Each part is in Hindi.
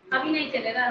अभी नहीं चलेगा।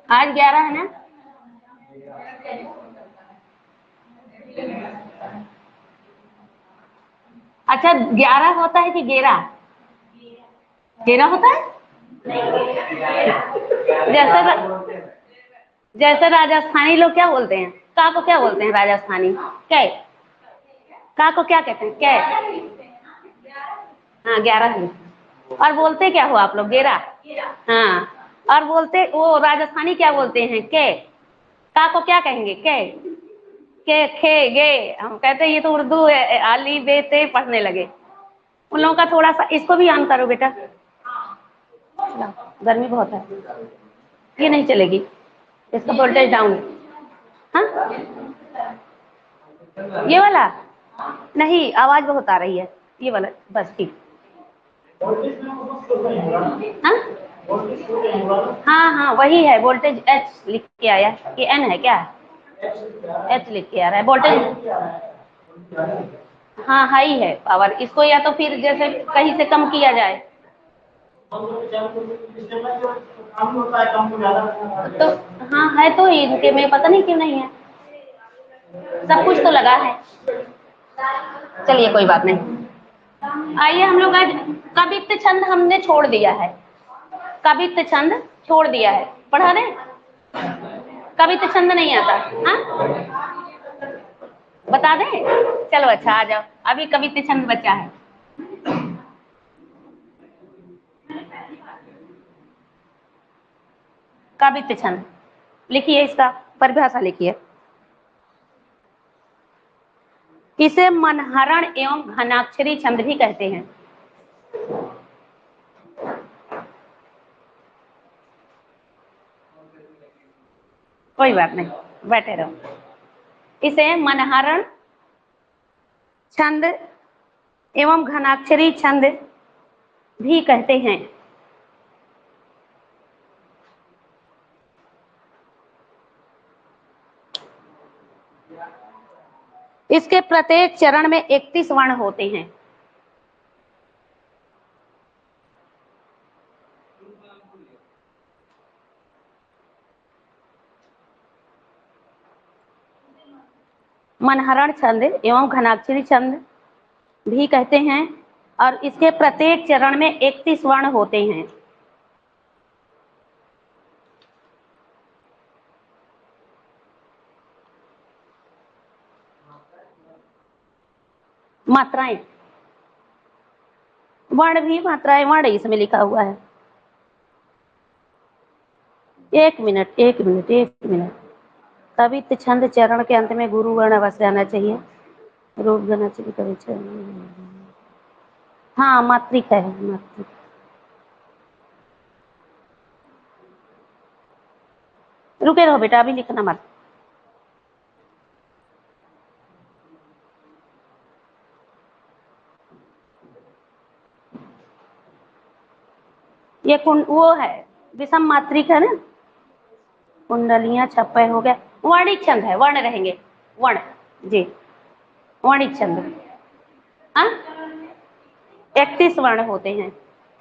आज 11 है ना? अच्छा 11 होता है कि 11? 13 होता है। जैसे राजस्थानी लोग क्या बोलते हैं? का को क्या बोलते हैं राजस्थानी? कै। का को क्या कहते हैं? कै। हाँ 11 है। और बोलते क्या हो आप लोग? 11। हाँ। और बोलते वो राजस्थानी क्या बोलते हैं? कै। का को क्या कहेंगे? कै। के खे गे। हम कहते हैं ये तो उर्दू है, आली बे ते पढ़ने लगे। उन लोगों का थोड़ा सा, इसको भी ऑन करो बेटा, गर्मी बहुत है, ये नहीं चलेगी, इसका वोल्टेज डाउन है। हाँ ये वाला नहीं, आवाज बहुत आ रही है, ये वाला बस ठीक। हाँ हाँ हाँ वही है, वोल्टेज एच लिख के आया, ये एन है क्या? एच लिख के आ रहा है वोल्टेज। हाँ हाई है पावर, इसको या तो फिर जैसे कहीं से कम किया जाए तो। हाँ है तो इनके में पता नहीं क्यों नहीं है, सब कुछ तो लगा है। चलिए कोई बात नहीं। आइए हम लोग आज कवित्त छंद हमने छोड़ दिया है, कवित्त छंद छोड़ दिया है, पढ़ा दें? कवित्त छंद नहीं आता? हाँ बता दें? चलो अच्छा आ जाओ, अभी कवित्त छंद बचा है। कवित्त छंद लिखिए, इसका परिभाषा लिखिए। इसे मनहरण एवं घनाक्षरी छंद भी कहते हैं। कोई बात नहीं, बैठे रहो। इसे मनहरण छंद एवं घनाक्षरी छंद भी कहते हैं। इसके प्रत्येक चरण में 31 वर्ण होते हैं। मनहरण छंद एवं घनाक्षरी छंद भी कहते हैं और इसके प्रत्येक चरण में 31 वर्ण होते हैं। मात्राएं, वर्ण भी मात्राएं, वर्ण इसमें लिखा हुआ है। एक मिनट एक मिनट एक मिनट। कवित्त छंद चरण के अंत में गुरु वर्ण अवश्य आना चाहिए। रूप घनाक्षरी कवि, हाँ मात्रिक है, मात्रिक। रुके रहो बेटा, अभी लिखना मत। ये वो है विषम मात्रिक है ना। कुंडलियां छप्पे हो गया, वर्णिक छंद है, वर्ण रहेंगे, वर्ण जी, वर्णिक छंद। 31 वर्ण होते हैं।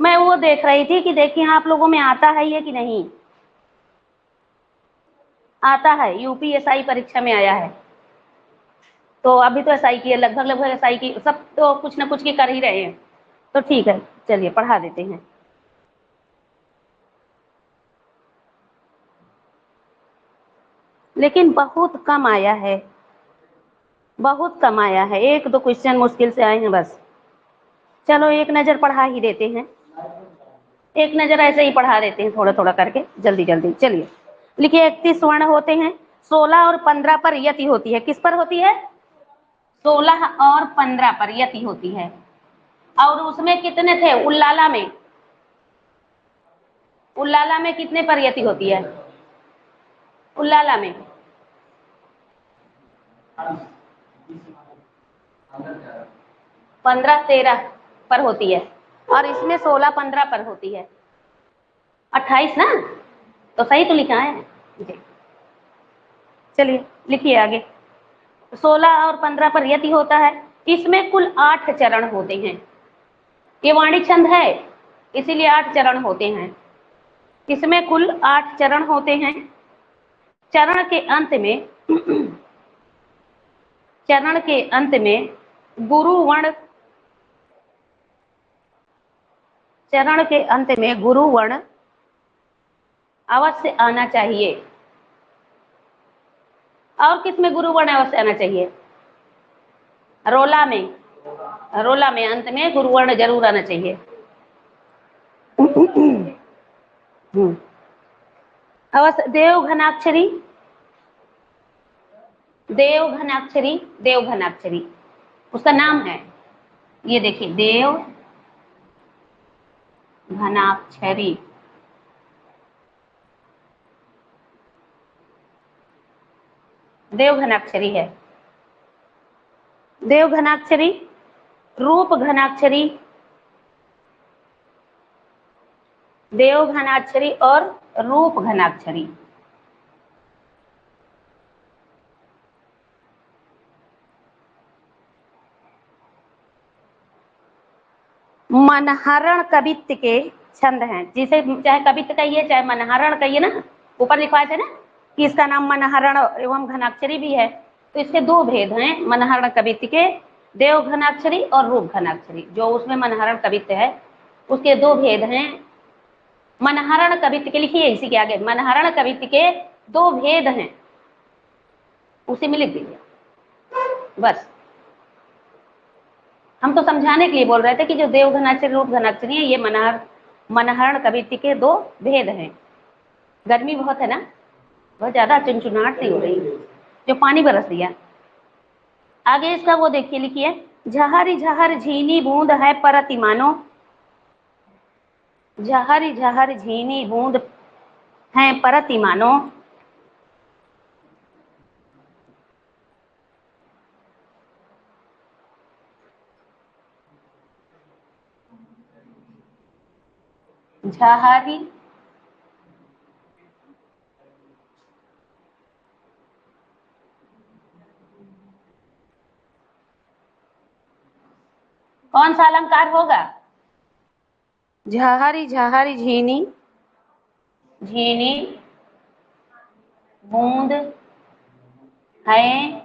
मैं वो देख रही थी कि देखिए आप लोगों में आता है ये कि नहीं आता है। यूपीएसआई परीक्षा में आया है, तो अभी तो एसआई की है, लगभग लगभग एसआई की सब तो कुछ ना कुछ की कर ही रहे हैं। तो ठीक है, चलिए पढ़ा देते हैं। लेकिन बहुत कम आया है, बहुत कम आया है, एक दो क्वेश्चन मुश्किल से आए हैं बस। चलो एक नजर पढ़ा ही देते हैं, एक नजर ऐसे ही पढ़ा देते हैं थोड़ा थोड़ा करके, जल्दी जल्दी। चलिए लिखिए, 31 वर्ण होते हैं, 16 और 15 पर यति होती है। किस पर होती है? 16 और 15 पर यति होती है। और उसमें कितने थे उल्लाला में? उल्लाला में कितने पर यति होती है? उल्लाला में 15-13 पर होती है, और इसमें 16-15 पर होती है। 28 ना, तो सही तो लिखा है जी। चलिए लिखिए आगे। 16 और 15 पर यति होता है। इसमें कुल 8 चरण होते हैं। ये वाणी छंद है, इसीलिए 8 चरण होते हैं। इसमें कुल 8 चरण होते हैं। चरण के अंत में चरण के अंत में गुरु वर्ण, चरण के अंत में गुरु वर्ण अवश्य आना चाहिए। और किसमें गुरु वर्ण अवश्य आना चाहिए? रोला में, रोला में अंत में गुरु वर्ण जरूर आना चाहिए। अवश्य। देव घनाक्षरी, देव घनाक्षरी, देव घनाक्षरी उसका नाम है। ये देखिए, देव घनाक्षरी, देव घनाक्षरी है। देव घनाक्षरी, रूप घनाक्षरी, देव घनाक्षरी और रूप घनाक्षरी। मनहरण कवित्त के छंद हैं, जिसे चाहे कवित्त कहिए चाहे मनहरण कहिए ना, ऊपर लिखवाए थे ना कि इसका नाम मनहरण एवं घनाक्षरी भी है। तो इसके दो भेद हैं मनहरण कवित्त के, देव घनाक्षरी और रूप घनाक्षरी। जो उसमें मनहरण कवित्त है उसके दो भेद हैं। मनहरण कवित्त के, लिखिए इसी के आगे, मनहरण कवित्त के दो भेद हैं, उसी में लिख दीजिए बस। हम तो समझाने के लिए बोल रहे थे कि जो देव घनाक्षरी रूप घनाक्षरी है, ये मनहरण कवित्त के दो भेद हैं। गर्मी बहुत है ना, बहुत ज्यादा चुनचुनाहट सी हो रही है, जो पानी बरस दिया। आगे इसका वो देखिए, लिखिए, झहर झहर झीनी बूंद है परति मानो, झहर झहर झीनी बूंद है परति मानो, झहरी कौन सा अलंकार होगा? झहरी झहरी झीनी, झीनी बूंद है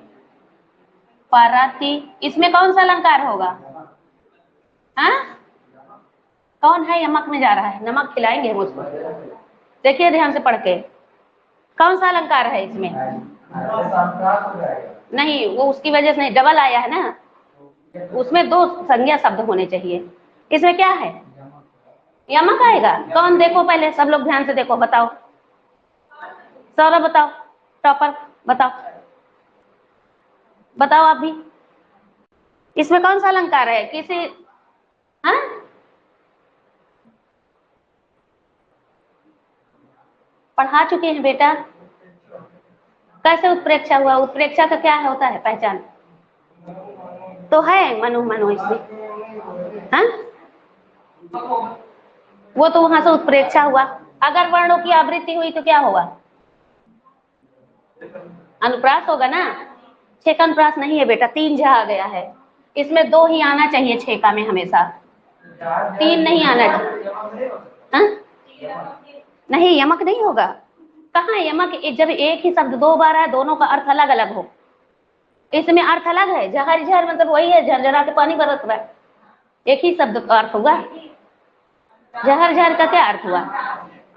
परती, इसमें कौन सा अलंकार होगा? हाँ, कौन है यमक में जा रहा है? नमक खिलाएंगे मुझको, देखिए ध्यान से पढ़ के, कौन सा अलंकार है इसमें? नहीं, वो उसकी वजह से नहीं, डबल आया है ना, उसमें दो संज्ञा शब्द होने चाहिए। इसमें क्या है? यमक आएगा। कौन? देखो पहले सब लोग ध्यान से देखो, बताओ सौरभ, बताओ टॉपर, बताओ बताओ आप भी, इसमें कौन सा अलंकार है? किसी, हाँ, पढ़ा चुके हैं बेटा। कैसे उत्प्रेक्षा हुआ? उत्प्रेक्षा का क्या होता है पहचान? तो है मनु मनु इसमें, हाँ, वो तो वहां से उत्प्रेक्षा हुआ। अगर वर्णों की आवृत्ति हुई तो क्या होगा? अनुप्रास होगा ना। छेका का अनुप्रास नहीं है बेटा, 3 झा आ गया है, इसमें 2 ही आना चाहिए छेका में हमेशा, 3 नहीं आना चाहिए। हाँ? नहीं, यमक नहीं होगा। कहाँ यमक? जब एक ही शब्द 2 बार है, दोनों का अर्थ अलग अलग हो, इसमें अर्थ अलग है। जहर झर मतलब वही है, झरझरा के पानी बरस रहा है, एक ही शब्द का अर्थ हुआ। जहर झर का क्या अर्थ हुआ?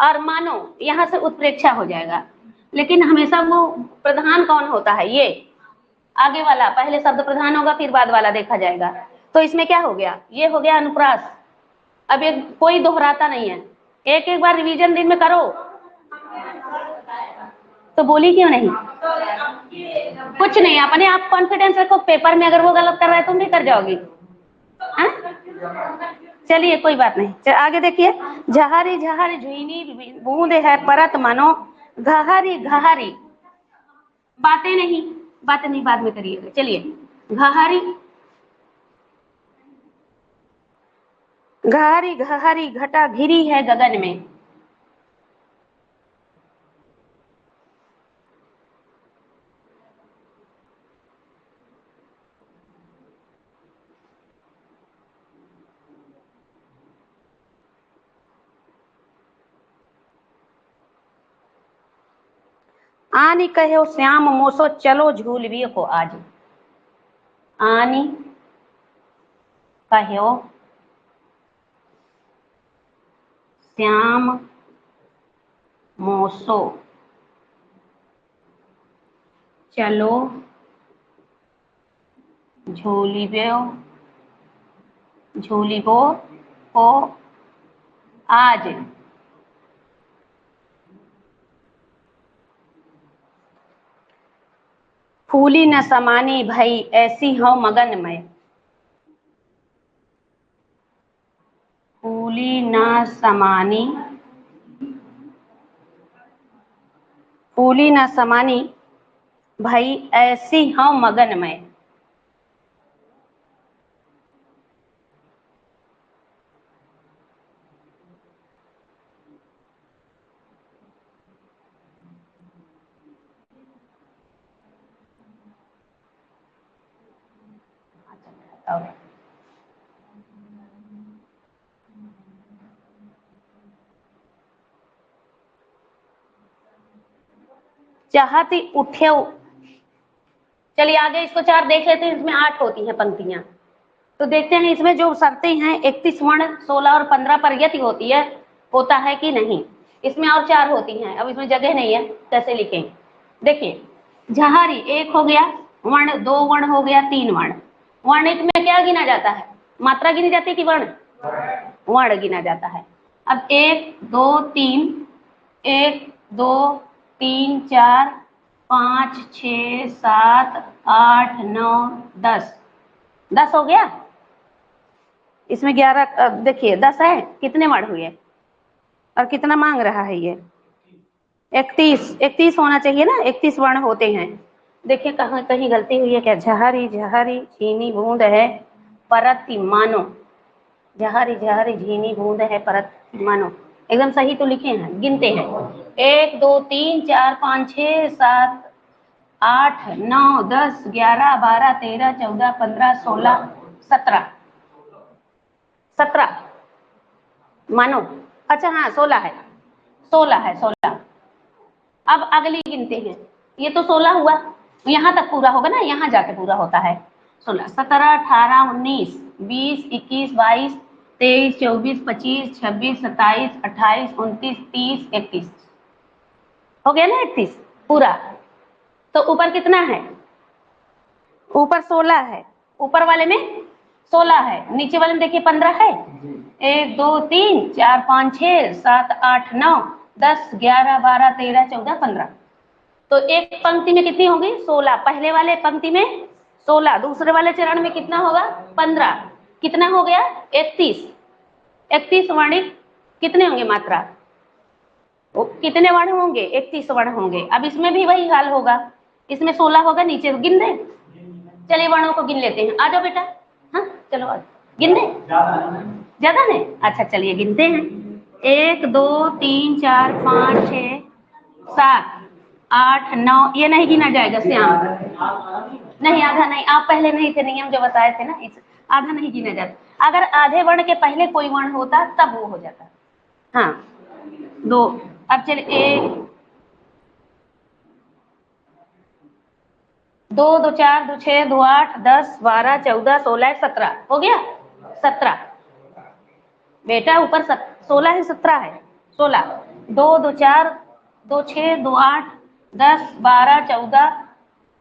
और मानो यहाँ से उत्प्रेक्षा हो जाएगा, लेकिन हमेशा वो प्रधान कौन होता है? ये आगे वाला, पहले शब्द प्रधान होगा फिर बाद वाला देखा जाएगा। तो इसमें क्या हो गया? ये हो गया अनुप्रास। अब ये कोई दोहराता नहीं है, एक एक बार रिवीजन दिन में करो। तो बोली क्यों नहीं? कुछ नहीं, अपने आप कॉन्फिडेंस रखो, पेपर में अगर वो गलत कर रहा है तुम भी कर जाओगी। चलिए कोई बात नहीं, आगे देखिए। झहरी झहरी झुनी बूंद है परत मानो, घहरी घहरी, बातें नहीं, बातें नहीं बाद में करिएगा। चलिए, घहरी घहरी घहरी घटा घिरी है गगन में। आनी कहो श्याम मोसो चलो झूलवियो को आज। आनी कहो श्याम मोसो चलो झूलिबो झूलिबो को आज। फूली न समानी भई ऐसी हो मगन में, फूली न समानी, फूली न समानी भई ऐसी हो मगन में। चाहती उठे। चलिए आगे इसको 4 देख लेते हैं, इसमें 8 होती हैं पंक्तियां। तो देखते हैं इसमें जो शर्तें हैं, 31 वर्ण 16 और 15 पर यति होती है, होता है कि नहीं। इसमें और 4 होती हैं, अब इसमें जगह नहीं है, कैसे लिखें? देखिए, झहारी 1 हो गया वर्ण, 2 वर्ण हो गया, 3 वर्ण। वर्णित में क्या गिना जाता है? मात्रा गिनी जाती है कि वर्ण? वर्ण गिना जाता है। अब 1 2 3, 1 2 3 4 5 6 7 8 9 10, 10 हो गया। इसमें 11, देखिए 10 है, कितने वर्ण हुए और कितना मांग रहा है ये? 31 होना चाहिए ना, 31 वर्ण होते हैं। देखिए कहाँ कहीं गलती हुई है क्या? झहरी झहरी झीनी बूंद है परत मानो, झहरी झहरी झीनी बूंद है परत मानो, एकदम सही तो लिखे हैं। गिनते हैं 1 2 3 4 5 6 7 8 9 10 11 12 13 14 15 16 17, 17 मानो, अच्छा हाँ 16 है, 16 है, 16। अब अगली गिनते हैं, ये तो 16 हुआ, यहाँ तक पूरा होगा ना, यहाँ जाके पूरा होता है। 16, 17, 18, 19, 20, 21, 22, 23, 24, 25, 26, 27, 28, 29, 30, 31, हो गया ना 31 पूरा। तो ऊपर कितना है? ऊपर 16 है, ऊपर वाले में 16 है, नीचे वाले में देखिए 15 है। 1 2 3 4 5 6 7 8 9 10 11 12 13 14 15। तो एक पंक्ति में कितनी होगी? 16। पहले वाले पंक्ति में 16, दूसरे वाले चरण में कितना होगा? 15। कितना हो गया? 31। 31 वर्णिक कितने होंगे मात्रा? कितने वर्ण होंगे? 31 वर्ण होंगे। अब इसमें भी वही हाल होगा, इसमें 16 होगा, नीचे गिन दे। चलिए वर्णों को गिन लेते हैं, आ जाओ बेटा। हाँ चलो आ गिन दे। ज्यादा है? अच्छा चलिए गिनते हैं। 1 2 3 4 5 6 7 8 9, ये नहीं गिना जाएगा श्याम, नहीं आधा नहीं, आप पहले नहीं थे, नियम जो बताए थे ना, इस आधा नहीं गिना जाता। अगर आधे वर्ण के पहले कोई वर्ण होता तब वो हो जाता। हाँ 2। अब चलिए 1 2 2 4 2 6 2 8 10 12 14 16 17 हो गया। 17 बेटा, ऊपर 16 है, 17 है, 16। 2 2 4 2 6 2 8 10 12 14,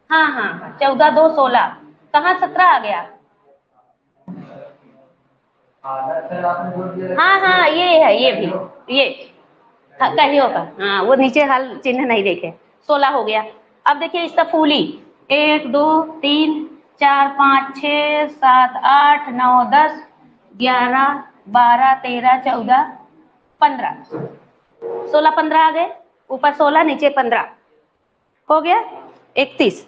हाँ हाँ 14 2 16, कहाँ 17 आ गया? हाँ हाँ ये है, ये भी ये कहीं होगा, हाँ वो नीचे हाल चिन्ह नहीं देखे। 16 हो गया। अब देखिए इसका फूली, 1 2 3 4 5 6 7 8 9 10 11 12 13 14 15, 16 15 आ गए, ऊपर 16 नीचे 15 हो गया 31।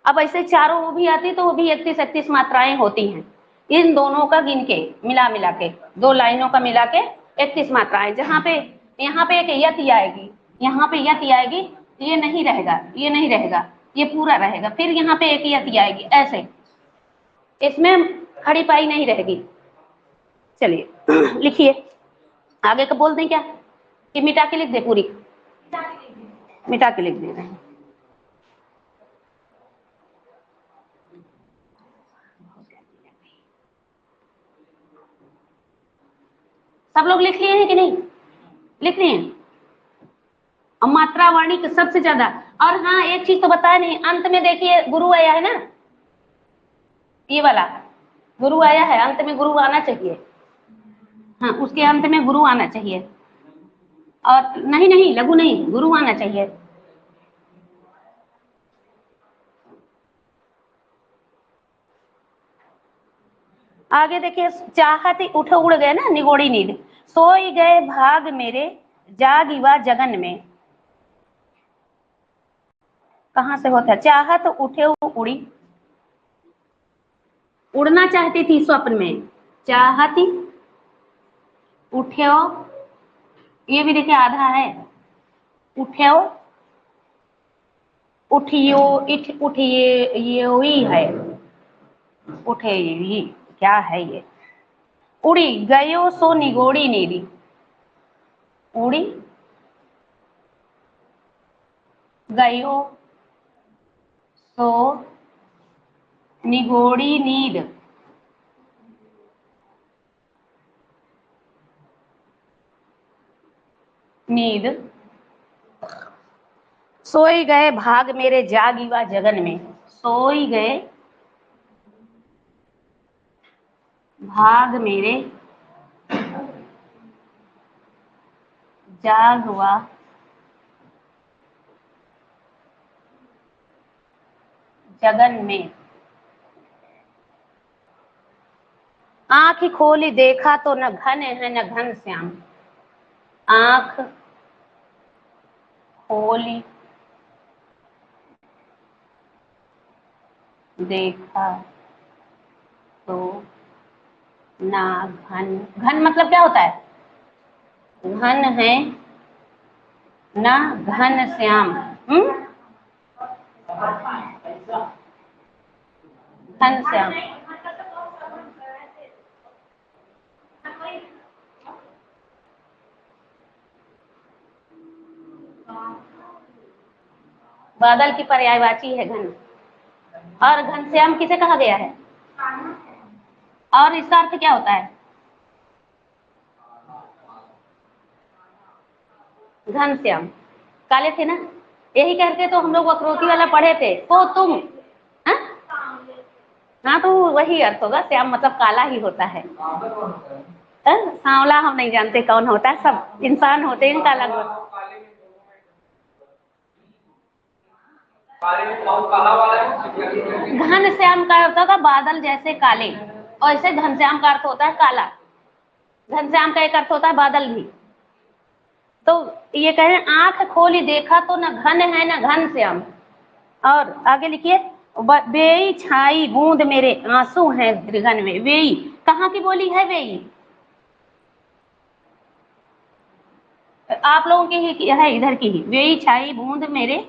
अब ऐसे चारों वो भी आती तो वो भी 31 31 मात्राएं होती हैं। इन दोनों का गिन के मिला मिला के, दो लाइनों का मिला के 31 मात्राएं। जहाँ पे यहाँ पे एक यति आएगी, यहाँ पे यति आएगी, ये नहीं रहेगा, ये नहीं रहेगा, ये पूरा रहेगा। फिर यहाँ पे एक यति आएगी, ऐसे इसमें खड़ी पाई नहीं रहेगी। चलिए लिखिए, आगे का बोल दें क्या कि मिटा के लिख दे? पूरी मिटा के लिख दे रहे हैं। सब लोग लिख लिए हैं कि नहीं? लिख लिए हैं? और मात्रा वर्णिक सबसे ज्यादा। और हाँ एक चीज तो बताया नहीं, अंत में देखिए गुरु आया है ना, ये वाला गुरु आया है, अंत में गुरु आना चाहिए। हाँ उसके अंत में गुरु आना चाहिए, और नहीं नहीं लघु नहीं, गुरु आना चाहिए। आगे देखिए, चाहत उठ उड़ गए ना, निगोड़ी नींद, सोई गए भाग मेरे जागिवा जगन में। कहाँ से होता है? चाहत उठे उड़ी, उड़ना चाहती थी स्वप्न में, चाहती उठे, ये भी देखिए आधा है, उठे उठियो, इठ उठिए, ये वही है, उठे ये क्या है ये? उड़ी गयो सो निगोड़ी नीरी, उड़ी गयो सो निगोड़ी नींद, नींद सोई गए भाग मेरे जागिवा जगन में, सोई गए भाग मेरे जागवा जगन में। आंख खोली देखा तो न घन है न घन श्याम, आंख खोली देखा तो ना घन, घन मतलब क्या होता है? घन है ना घन श्याम, घन श्याम, बादल की पर्यायवाची है घन। और घनश्याम किसे कहा गया है? और इसका अर्थ क्या होता है? घनश्याम काले थे ना, यही करके तो हम लोग वक्रोती वाला पढ़े थे। तो तुम हाँ? हाँ तो वही अर्थ होगा, श्याम मतलब काला ही होता है। सांवला हम नहीं जानते कौन होता है, सब इंसान होते हैं काला। घनश्याम का अर्थ होता बादल जैसे काले, और ऐसे घनश्याम का अर्थ होता है काला। घनश्याम का एक अर्थ होता है बादल भी। तो ये कह रहे हैं आंख खोली देखा तो न घन है न घनश्याम। और आगे लिखिए, वेई छाई बूंद मेरे आंसू हैं दृगन में। वेई कहाँ की बोली है? वेई आप लोगों की ही है, इधर की ही। वेई छाई बूंद मेरे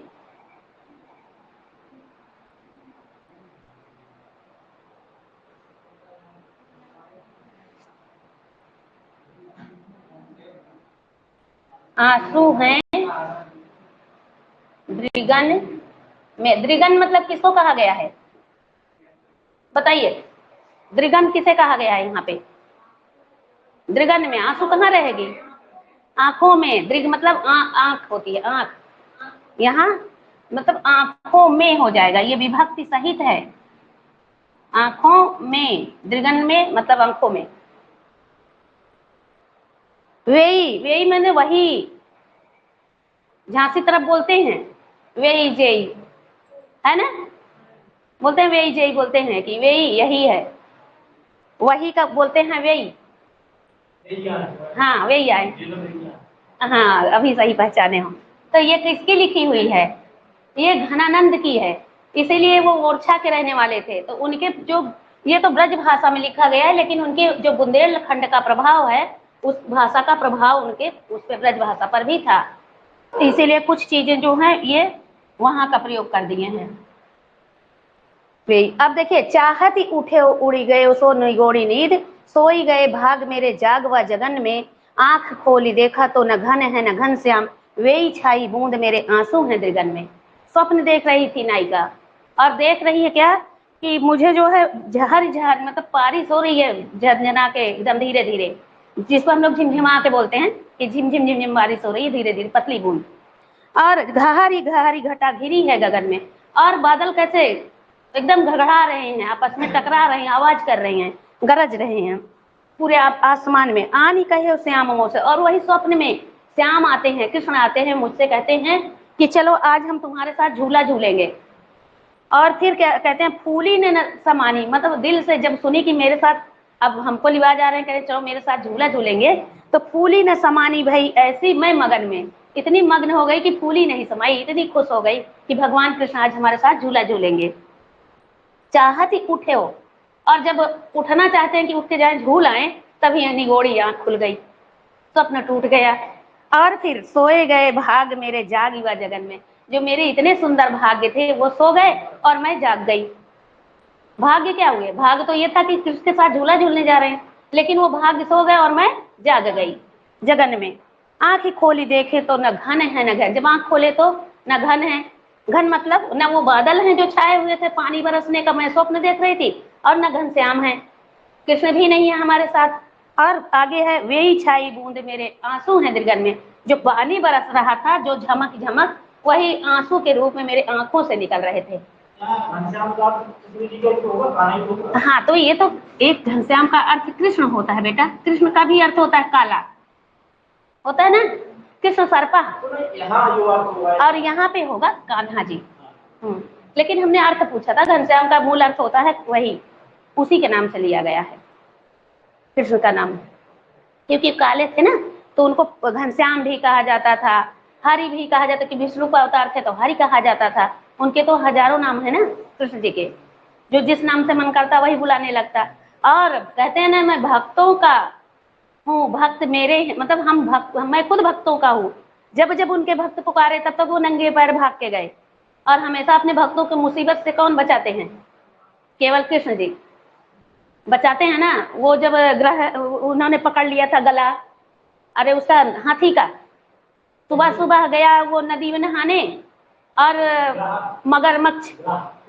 आंसू हैं दृगन में। दृगन मतलब किसको कहा गया है बताइए? दृगन किसे कहा गया है यहाँ पे? दृगन में आंसू कहाँ रहेगी? आंखों में। दृग मतलब आंख होती है, आंख। यहाँ मतलब आंखों में हो जाएगा, ये विभक्ति सहित है। आंखों में, दृगन में मतलब आंखों में। वेई, वेई मैंने वही, झांसी तरफ बोलते हैं वेई जेई, है ना? बोलते हैं वेई जेई, बोलते हैं कि वेई यही है, वही का बोलते हैं वेई। हाँ वेई आए, हाँ अभी सही पहचाने हो। तो ये किसकी लिखी हुई है? ये घनानंद की है। इसीलिए वो ओरछा के रहने वाले थे, तो उनके जो, ये तो ब्रज भाषा में लिखा गया है, लेकिन उनके जो बुंदेलखंड का प्रभाव है, उस भाषा का प्रभाव उनके उस पे ब्रज भाषा पर भी था। इसीलिए कुछ चीजें जो हैं ये वहां का प्रयोग कर दिए हैं। अब देखिए, चाहत ही उठे उड़ी गए सो निगोड़ी नींद, सोई गए भाग मेरे जाग व जगन में। आंख खोली देखा तो न घन है न घनश्याम, वेई छाई बूंद मेरे आंसू हैं दृगन में। स्वप्न देख रही थी नायिका, और देख रही है क्या कि मुझे जो है झहर झहर मतलब बारिश हो रही है झरझना के एकदम धीरे धीरे, जिसको हम लोग झिमझिमा के बोलते हैं कि झिम झिम झिम झिम बारिश हो रही है धीरे धीरे पतली बूंद। और घहारी घहारी घटा घिरी है गगन में, और बादल कैसे एकदम घड़घड़ा रहे हैं, आपस में टकरा रहे हैं, आवाज कर रहे हैं, गरज रहे हैं पूरे आसमान में। आनी कहे श्याम मोह से, और वही स्वप्न में श्याम आते हैं, कृष्ण आते हैं, मुझसे कहते हैं कि चलो आज हम तुम्हारे साथ झूला झूलेंगे। और फिर क्या कहते हैं, फूली ने समानी, मतलब दिल से जब सुनी कि मेरे साथ अब हमको लिवाज आ रहे हैं, कहते चलो मेरे साथ झूला झूलेंगे, तो फूली न समानी भाई ऐसी मैं मगन में, इतनी मग्न हो गई कि फूली नहीं समाई, इतनी खुश हो गई कि भगवान कृष्ण आज हमारे साथ झूला झूलेंगे। चाहत ही उठे हो, और जब उठना चाहते हैं कि उठ के जाए झूल आए, तभी निगोड़ी आंख खुल गई, स्वप्न टूट गया। और फिर सोए गए भाग मेरे जाग युवा जगन में, जो मेरे इतने सुंदर भाग्य थे वो सो गए और मैं जाग गई। भाग्य क्या हुए? भाग्य तो ये था कि कृष्ण के साथ झूला झूलने जा रहे हैं, लेकिन वो भाग्य सो गए और मैं जाग गई जगन में। आंख खोली देखे तो न घन है न घन, जब आंख खोले तो न घन है, घन मतलब न वो बादल हैं जो छाए हुए थे पानी बरसने का मैं स्वप्न देख रही थी, और न घनश्याम है, कृष्ण भी नहीं है हमारे साथ। और आगे है, वेई छाई बूंद मेरे आंसू हैं दृगन में, जो पानी बरस रहा था, जो झमक झमक, वही आंसू के रूप में मेरे आंखों से निकल रहे थे। हाँ तो ये तो एक घनश्याम का अर्थ कृष्ण होता है बेटा, कृष्ण का भी अर्थ होता है काला, होता है ना, कृष्ण सर्पा, और यहाँ पे होगा कान्हा जी। लेकिन हमने अर्थ पूछा था, घनश्याम का मूल अर्थ होता है वही, उसी के नाम से लिया गया है कृष्ण का नाम, क्योंकि काले थे ना, तो उनको घनश्याम भी कहा जाता था, हरि भी कहा जाता, कि विष्णु का अवतार थे तो हरि कहा जाता था। उनके तो हजारों नाम है ना कृष्ण जी के, जो जिस नाम से मन करता वही बुलाने लगता। और कहते हैं ना, मैं भक्तों का हूँ, भक्त मेरे, मतलब हम भक्त, मैं खुद भक्तों का हूँ। जब जब उनके भक्त पुकारे तब तक वो नंगे पैर भाग के गए, और हमेशा अपने भक्तों की मुसीबत से कौन बचाते हैं? केवल कृष्ण जी बचाते हैं ना। वो जब ग्रह उन्होंने पकड़ लिया था गला, अरे उसका हाथी का, सुबह सुबह गया वो नदी में नहाने, और मगरमच्छ,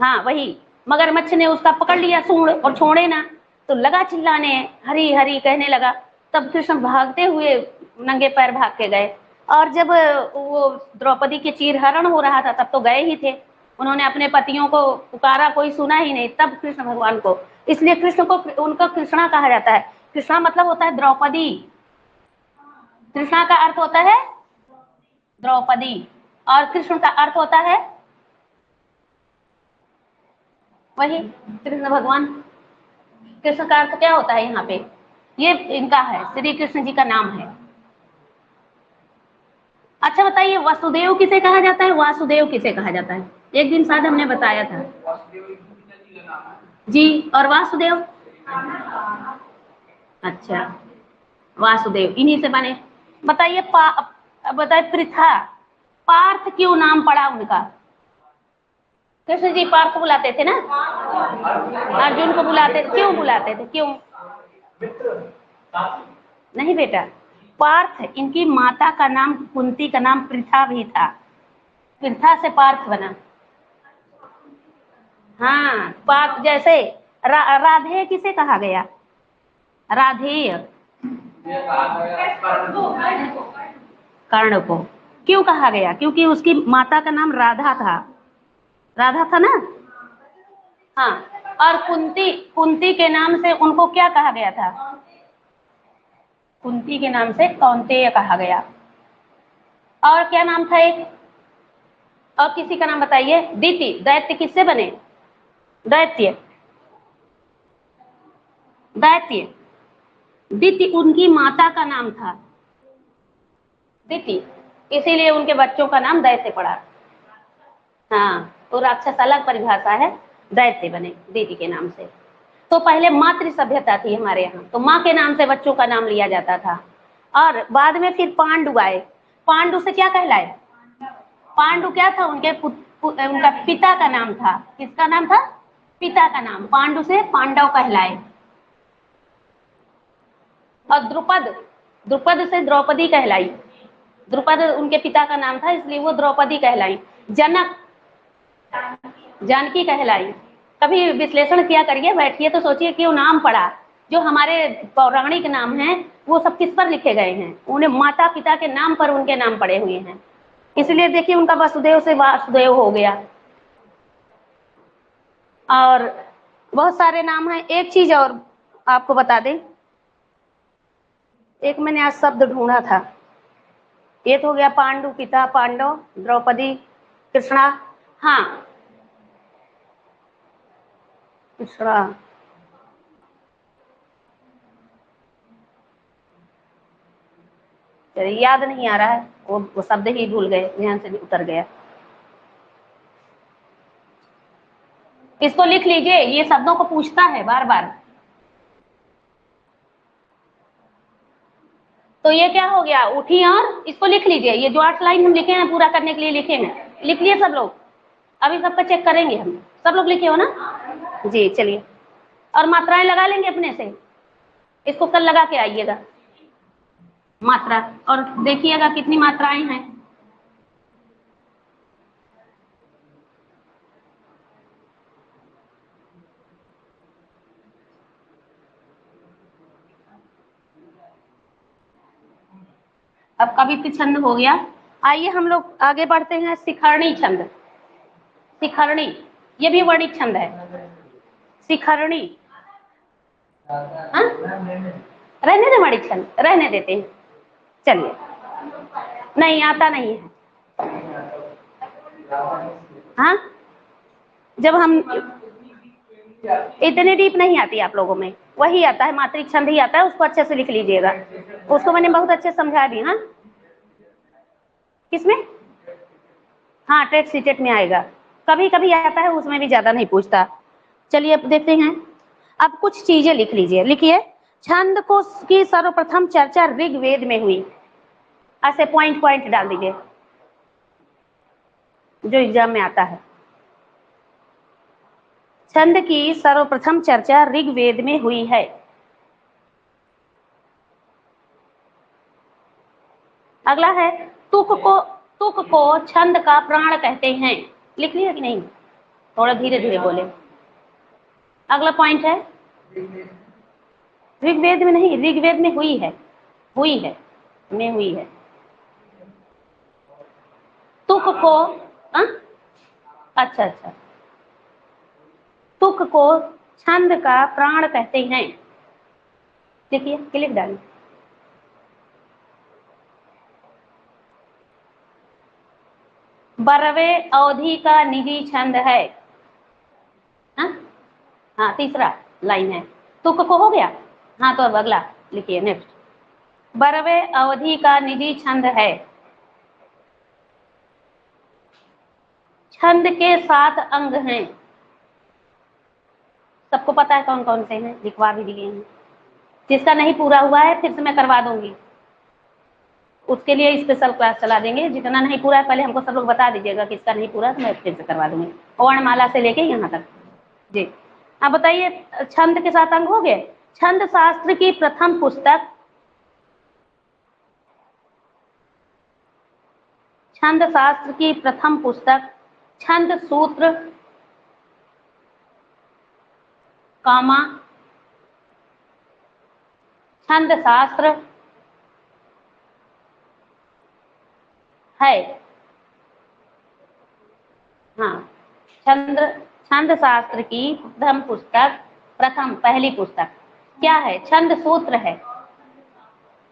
हाँ वही, मगरमच्छ ने उसका पकड़ लिया सूंड और छोड़े ना, तो लगा चिल्लाने, हरी हरी कहने लगा। तब कृष्ण भागते हुए नंगे पैर भाग के गए। और जब वो द्रौपदी के चीरहरण हो रहा था तब तो गए ही थे, उन्होंने अपने पतियों को पुकारा, कोई सुना ही नहीं तब कृष्ण भगवान को, इसलिए कृष्ण को उनका कृष्णा कहा जाता है। कृष्णा मतलब होता है द्रौपदी, कृष्णा का अर्थ होता है द्रौपदी, और कृष्ण का अर्थ होता है वही कृष्ण भगवान। कृष्ण का अर्थ क्या होता है यहाँ पे, ये इनका है, श्री कृष्ण जी का नाम है। अच्छा बताइए, वसुदेव किसे कहा जाता है, वासुदेव किसे कहा जाता है? एक दिन शायद हमने बताया था जी। और वासुदेव, अच्छा वासुदेव इन्हीं से बने। बताइए बताइए पृथा, पार्थ क्यों नाम पड़ा उनका? कृष्ण जी पार्थ बुलाते थे ना, अर्जुन को बुलाते थे, क्यों बुलाते थे, क्यों? नहीं बेटा, पार्थ, इनकी माता का नाम कुंती का नाम पृथा भी था, पृथा से पार्थ बना। हाँ पार्थ, जैसे राधे किसे कहा गया, राधेय, कर्ण को क्यों कहा गया? क्योंकि उसकी माता का नाम राधा था, राधा था ना। हाँ, और कुंती, कुंती के नाम से उनको क्या कहा गया था? कुंती के नाम से कौन्तेय कहा गया। और क्या नाम था एक, और किसी का नाम बताइए? दीति, दैत्य किससे बने? दैत्य, दैत्य, दीति उनकी माता का नाम था, दीति, इसीलिए उनके बच्चों का नाम दैत्य पड़ा। हाँ, तो राक्षस अलग परिभाषा है, दैत्य बने दीति के नाम से। तो पहले मातृ सभ्यता थी हमारे यहाँ, तो माँ के नाम से बच्चों का नाम लिया जाता था। और बाद में फिर पांडु आए, पांडु से क्या कहलाए? पांडु क्या था? उनका पिता का नाम था, किसका नाम था? पिता का नाम, पांडु से पांडव कहलाए। और द्रुपद, द्रुपद से द्रौपदी कहलाई, द्रुपद उनके पिता का नाम था इसलिए वो द्रौपदी कहलाई। जनक, जानकी कहलाई। कभी विश्लेषण किया करिए, बैठिए तो सोचिए क्यों नाम पड़ा, जो हमारे पौराणिक नाम हैं वो सब किस पर लिखे गए हैं? उन्हें माता पिता के नाम पर उनके नाम पड़े हुए हैं, इसलिए देखिए उनका वसुदेव से वासुदेव हो गया। और बहुत सारे नाम हैं। एक चीज और आपको बता दें, एक मैंने आज शब्द ढूंढा था, ये तो हो गया पांडु पिता, पांडव, द्रौपदी, कृष्णा, हाँ कृष्णा, याद नहीं आ रहा है, वो शब्द ही भूल गए, ध्यान से उतर गया। इसको लिख लीजिए, ये शब्दों को पूछता है बार बार। तो ये क्या हो गया, उठी, और इसको लिख लीजिए, ये जो 8 लाइन हम लिखे हैं पूरा करने के लिए लिखे हैं, लिख लिए सब लोग? अभी सबका चेक करेंगे हम, सब लोग लिखे हो ना जी? चलिए, और मात्राएं लगा लेंगे अपने से, इसको कल लगा के आइएगा मात्रा, और देखिएगा कितनी मात्राएं हैं। अब कवित्त छंद हो गया, आइए हम लोग आगे बढ़ते हैं। शिखरणी छंद, शिखरणी, ये भी वर्णिक छंद है, शिखरणी। हाँ? रहने दे, वर्णिक छंद रहने देते हैं, चलिए, नहीं आता नहीं है। हाँ, जब हम इतने डीप नहीं आती आप लोगों में, वही आता है, मात्रिक छंद ही आता है, उसको अच्छे से लिख लीजिएगा, उसको मैंने बहुत अच्छे से समझा दी। हाँ, किसमें? हाँ, टेट सीटेट में आएगा, कभी कभी आता है, उसमें भी ज्यादा नहीं पूछता। चलिए अब देखते हैं, अब कुछ चीजें लिख लीजिए, लिखिए। छंद को की सर्वप्रथम चर्चा ऋग्वेद में हुई, ऐसे पॉइंट पॉइंट डाल दीजिए जो एग्जाम में आता है। छंद की सर्वप्रथम चर्चा ऋग्वेद में हुई है। अगला है तुक को, तुक को छंद का प्राण कहते हैं। लिख लिया कि नहीं? थोड़ा धीरे धीरे बोले। अगला पॉइंट है, ऋग्वेद में नहीं, ऋग्वेद में हुई है, हुई है, में हुई है। तुक को अच्छा अच्छा, तुक को छंद का प्राण कहते हैं। लिखिए, क्लिक डालिए। बरवे अवधि का निजी छंद है। हाँ, तीसरा लाइन है। तुक को हो गया। हाँ, तो अब अगला लिखिए, नेक्स्ट। बरवे अवधि का निजी छंद है। छंद के 7 अंग हैं। सबको पता है कौन कौन से हैं, लिखवा भी दिए हैं। जिसका नहीं पूरा हुआ है फिर से मैं करवा दूंगी, उसके लिए स्पेशल क्लास चला देंगे। जितना नहीं पूरा है पहले हमको सब लोग बता दीजिएगा, किसका नहीं पूरा तो मैं फिर से करवा दूंगी, वर्णमाला से लेके यहाँ तक। जी, अब बताइए, छंद के 7 अंग हो गए। छंद शास्त्र की प्रथम पुस्तक, छंद शास्त्र की प्रथम पुस्तक छंद सूत्र, कामा, छंद शास्त्र है। हाँ, छंद छंद शास्त्र की प्रथम पुस्तक, प्रथम पहली पुस्तक क्या है? छंद सूत्र है।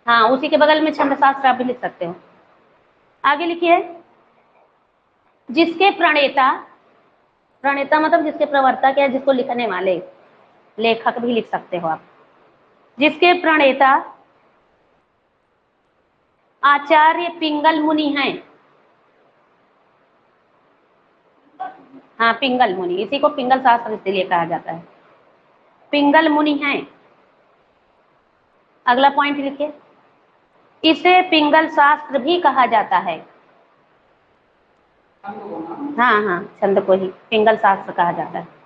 हाँ, उसी के बगल में छंद शास्त्र आप भी लिख सकते हो। आगे लिखिए, जिसके प्रणेता, प्रणेता मतलब जिसके प्रवर्तक या जिसको लिखने वाले, लेखक भी लिख सकते हो आप। जिसके प्रणेता आचार्य पिंगल मुनि हैं। हाँ, पिंगल मुनि, इसी को पिंगल शास्त्र इसलिए कहा जाता है, पिंगल मुनि हैं। अगला पॉइंट लिखिए, इसे पिंगल शास्त्र भी कहा जाता है। हाँ हाँ, छंद को ही पिंगल शास्त्र कहा जाता है।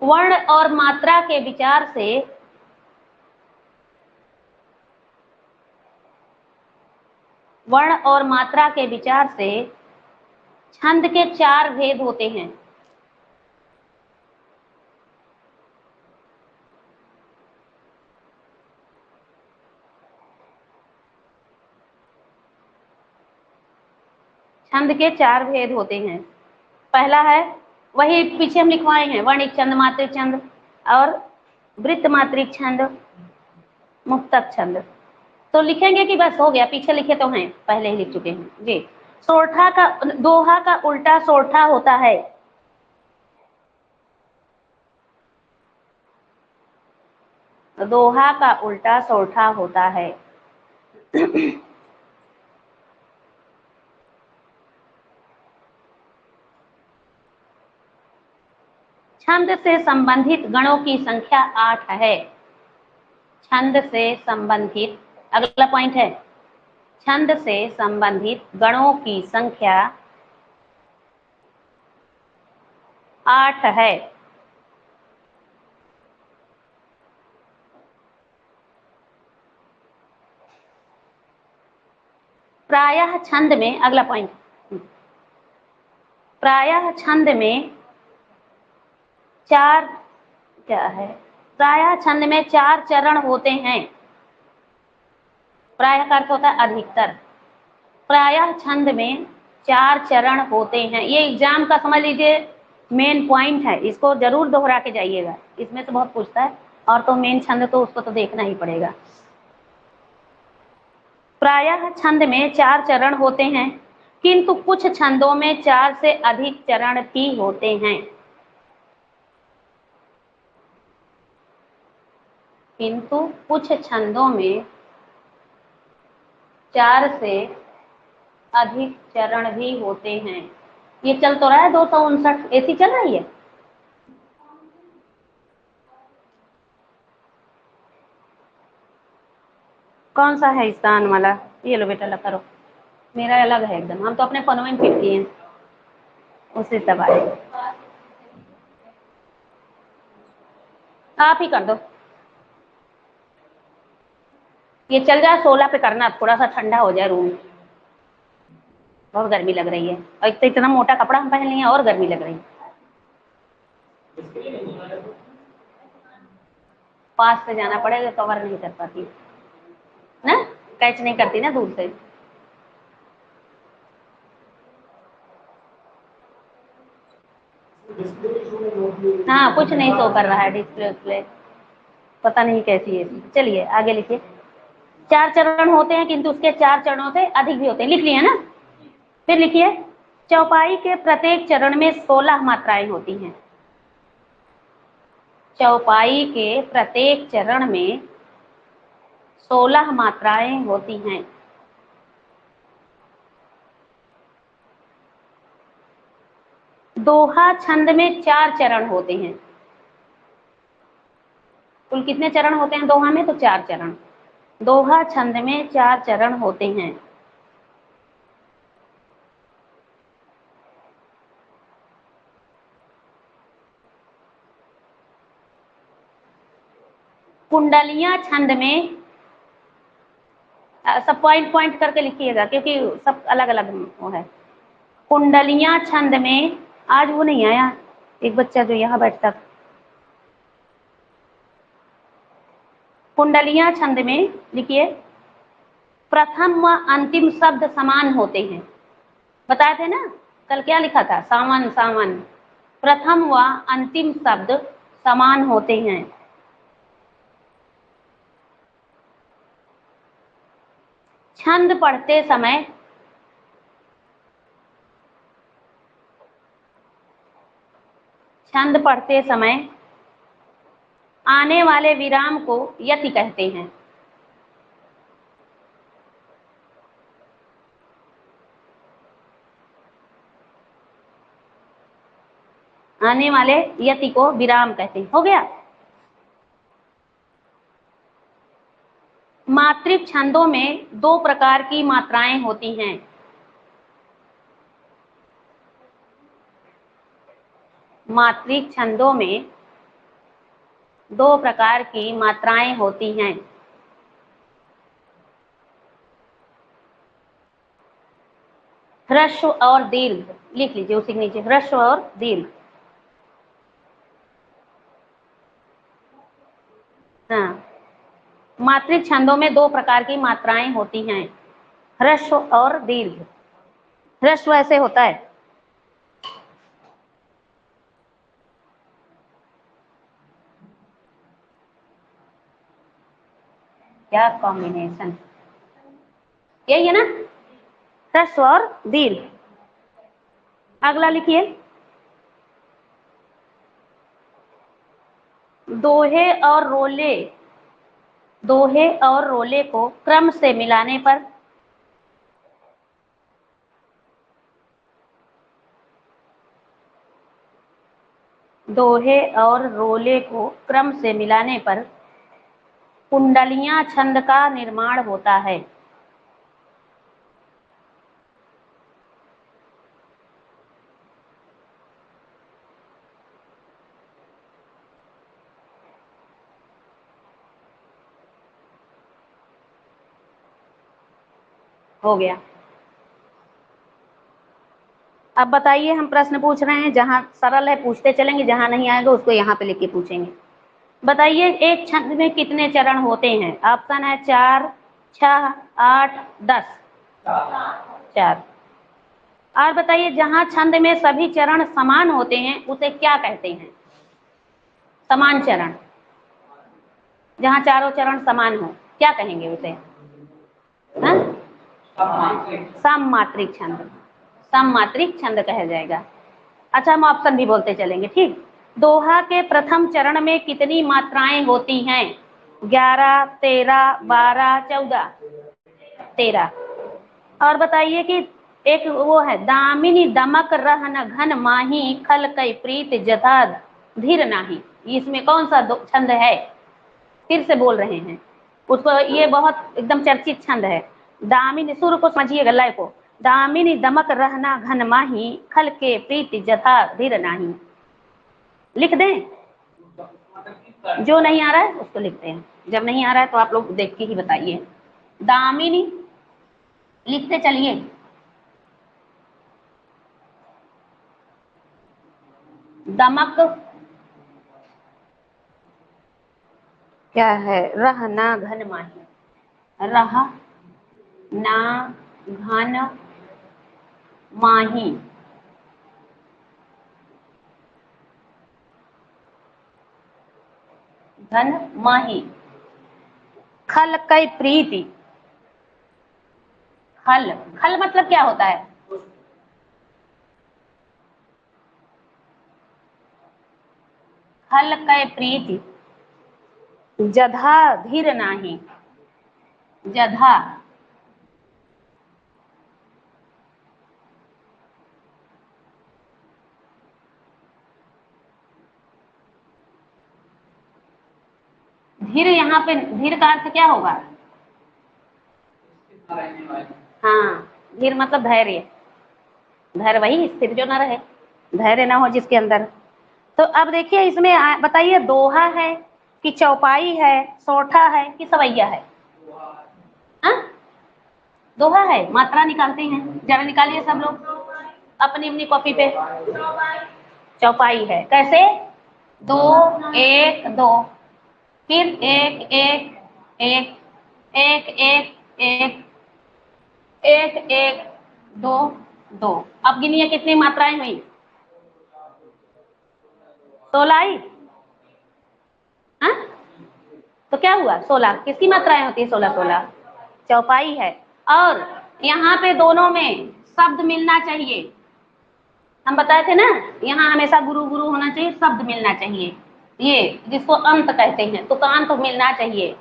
वर्ण और मात्रा के विचार से, वर्ण और मात्रा के विचार से छंद के 4 भेद होते हैं। छंद के 4 भेद होते हैं। पहला है, वही पीछे हम लिखवाए हैं, वर्णिक छंद, मात्रिक छंद और वृत्त मात्रिक छंद, मुक्तक छंद। तो लिखेंगे कि बस हो गया? पीछे लिखे तो हैं, पहले ही लिख चुके हैं जी। सोरठा का, दोहा का उल्टा सोरठा होता है। दोहा का उल्टा सोरठा होता है। छंद से संबंधित गणों की संख्या 8 है। छंद से संबंधित, अगला पॉइंट है, छंद से संबंधित गणों की संख्या 8 है। प्रायः छंद में, अगला पॉइंट, प्रायः छंद में 4, क्या है, प्रायः छंद में 4 चरण होते हैं। प्रायः का अर्थ होता है अधिकतर। प्रायः छंद में 4 चरण होते हैं। ये एग्जाम का समझ लीजिए मेन पॉइंट है, इसको जरूर दोहरा के जाइएगा, इसमें से बहुत पूछता है। और तो मेन छंद तो उसको तो देखना ही पड़ेगा। प्रायः छंद में 4 चरण होते हैं, किंतु कुछ छंदों में 4 से अधिक चरण भी होते हैं। किंतु कुछ छंदों में 4 से अधिक चरण भी होते हैं। ये चल तो रहा है 259, ऐसी चल रही है। कौन सा है स्थान वाला? ये लो बेटा, लग करो, मेरा अलग है एकदम, हम तो अपने फोन में फिट किए हैं, उससे तब आए। आप ही कर दो, ये चल जाए 16 पे करना, थोड़ा सा ठंडा हो जाए रूम। बहुत गर्मी लग रही है और इतना मोटा कपड़ा हम पहन लिए हैं और गर्मी लग रही है। पास से जाना पड़ेगा, कवर नहीं कर पाती ना, कैच नहीं करती ना दूर से। हाँ कुछ नहीं शो कर रहा है डिस्प्ले, पता नहीं कैसी है। चलिए आगे लिखिए। 4 चरण होते हैं किंतु उसके 4 चरणों से अधिक भी होते हैं, लिख लिए ना। फिर लिखिए, चौपाई के प्रत्येक चरण में 16 मात्राएं होती हैं। चौपाई के प्रत्येक चरण में 16 मात्राएं होती हैं। दोहा छंद में 4 चरण होते हैं। कुल कितने चरण होते हैं दोहा में? तो 4 चरण। दोहा छंद में 4 चरण होते हैं। कुंडलियां छंद में, सब पॉइंट पॉइंट करके लिखिएगा क्योंकि सब अलग अलग वो है। कुंडलियां छंद में, आज वो नहीं आया एक बच्चा जो यहाँ बैठता। कुंडलियां छंद में लिखिए, प्रथम व अंतिम शब्द समान होते हैं। बताए थे ना कल, क्या लिखा था? सावन सावन। प्रथम व अंतिम शब्द समान होते हैं। छंद पढ़ते समय छंद पढ़ते समय आने वाले विराम को यति कहते हैं। आने वाले यति को विराम कहते हैं। हो गया। मात्रिक छंदों में 2 प्रकार की मात्राएं होती हैं। मात्रिक छंदों में 2 प्रकार की मात्राएं होती हैं। ह्रस्व और दीर्घ, लिख लीजिए उसी के नीचे, ह्रस्व और दीर्घ। हाँ, मात्रिक छंदों में 2 प्रकार की मात्राएं होती हैं, ह्रस्व और दीर्घ। ह्रस्व ऐसे होता है, क्या कॉम्बिनेशन, यही है ना, ह्रस्व और दीर्घ। अगला लिखिए, दोहे और रोले, दोहे और रोले को क्रम से मिलाने पर दोहे और रोले को क्रम से मिलाने पर कुंडलियां छंद का निर्माण होता है। हो गया। अब बताइए, हम प्रश्न पूछ रहे हैं, जहां सरल है पूछते चलेंगे, जहां नहीं आएगा उसको यहाँ पे लिख के पूछेंगे। बताइए, एक छंद में कितने चरण होते हैं? ऑप्शन है 4, 6, 8, 10। 4। और बताइए, जहां छंद में सभी चरण समान होते हैं उसे क्या कहते हैं? समान चरण। जहां चारों चरण समान हो, क्या कहेंगे उसे? सममात्रिक छंद, सममात्रिक छंद कहा जाएगा। अच्छा, हम ऑप्शन भी बोलते चलेंगे, ठीक। दोहा के प्रथम चरण में कितनी मात्राएं होती हैं? 11, 13, 12, 14। 13। और बताइए कि एक वो है, दामिनी दमक रहन घन माही खल कई प्रीत जथा धीर नाही, इसमें कौन सा छंद है? फिर से बोल रहे हैं उसको, ये बहुत एकदम चर्चित छंद है। दामिनी, सुर को समझिएगा, लय को। दामिनी दमक रहना घन माही खल के प्रीति जथा धीर नाही। लिख दें? जो नहीं आ रहा है उसको लिखते हैं, जब नहीं आ रहा है तो आप लोग देख के ही बताइए। दामिनी लिखते चलिए। दमक क्या है? रह ना घन माही, रह ना घन माही, घन माही। खल कई प्रीति, खल, खल मतलब क्या होता है? खल कई प्रीति जधा धीर नाही, जधा धीर, यहाँ पे धीर का अर्थ क्या होगा? हाँ, धीर मतलब धैर्य, धैर्य वही स्थिर जो ना रहे, धैर्य ना हो जिसके अंदर। तो अब देखिए इसमें बताइए, दोहा है कि चौपाई है, सोठा है कि सवैया है? हाँ, दोहा है। मात्रा निकालते हैं, जरा निकालिए सब लोग अपनी अपनी कॉपी पे। चौपाई है, कैसे? 2 1 2, फिर 1 1 1 1 1 1 1 1 2 2। अब गिनिए कितनी मात्राएं हुई? 16 आई। हाँ, तो क्या हुआ? 16 किसकी मात्राएं होती है? 16 16 चौपाई है। और यहाँ पे दोनों में शब्द मिलना चाहिए, हम बताए थे ना, यहाँ हमेशा गुरु गुरु होना चाहिए, शब्द मिलना चाहिए, ये जिसको अंत कहते हैं, तुकांत तो मिलना चाहिए।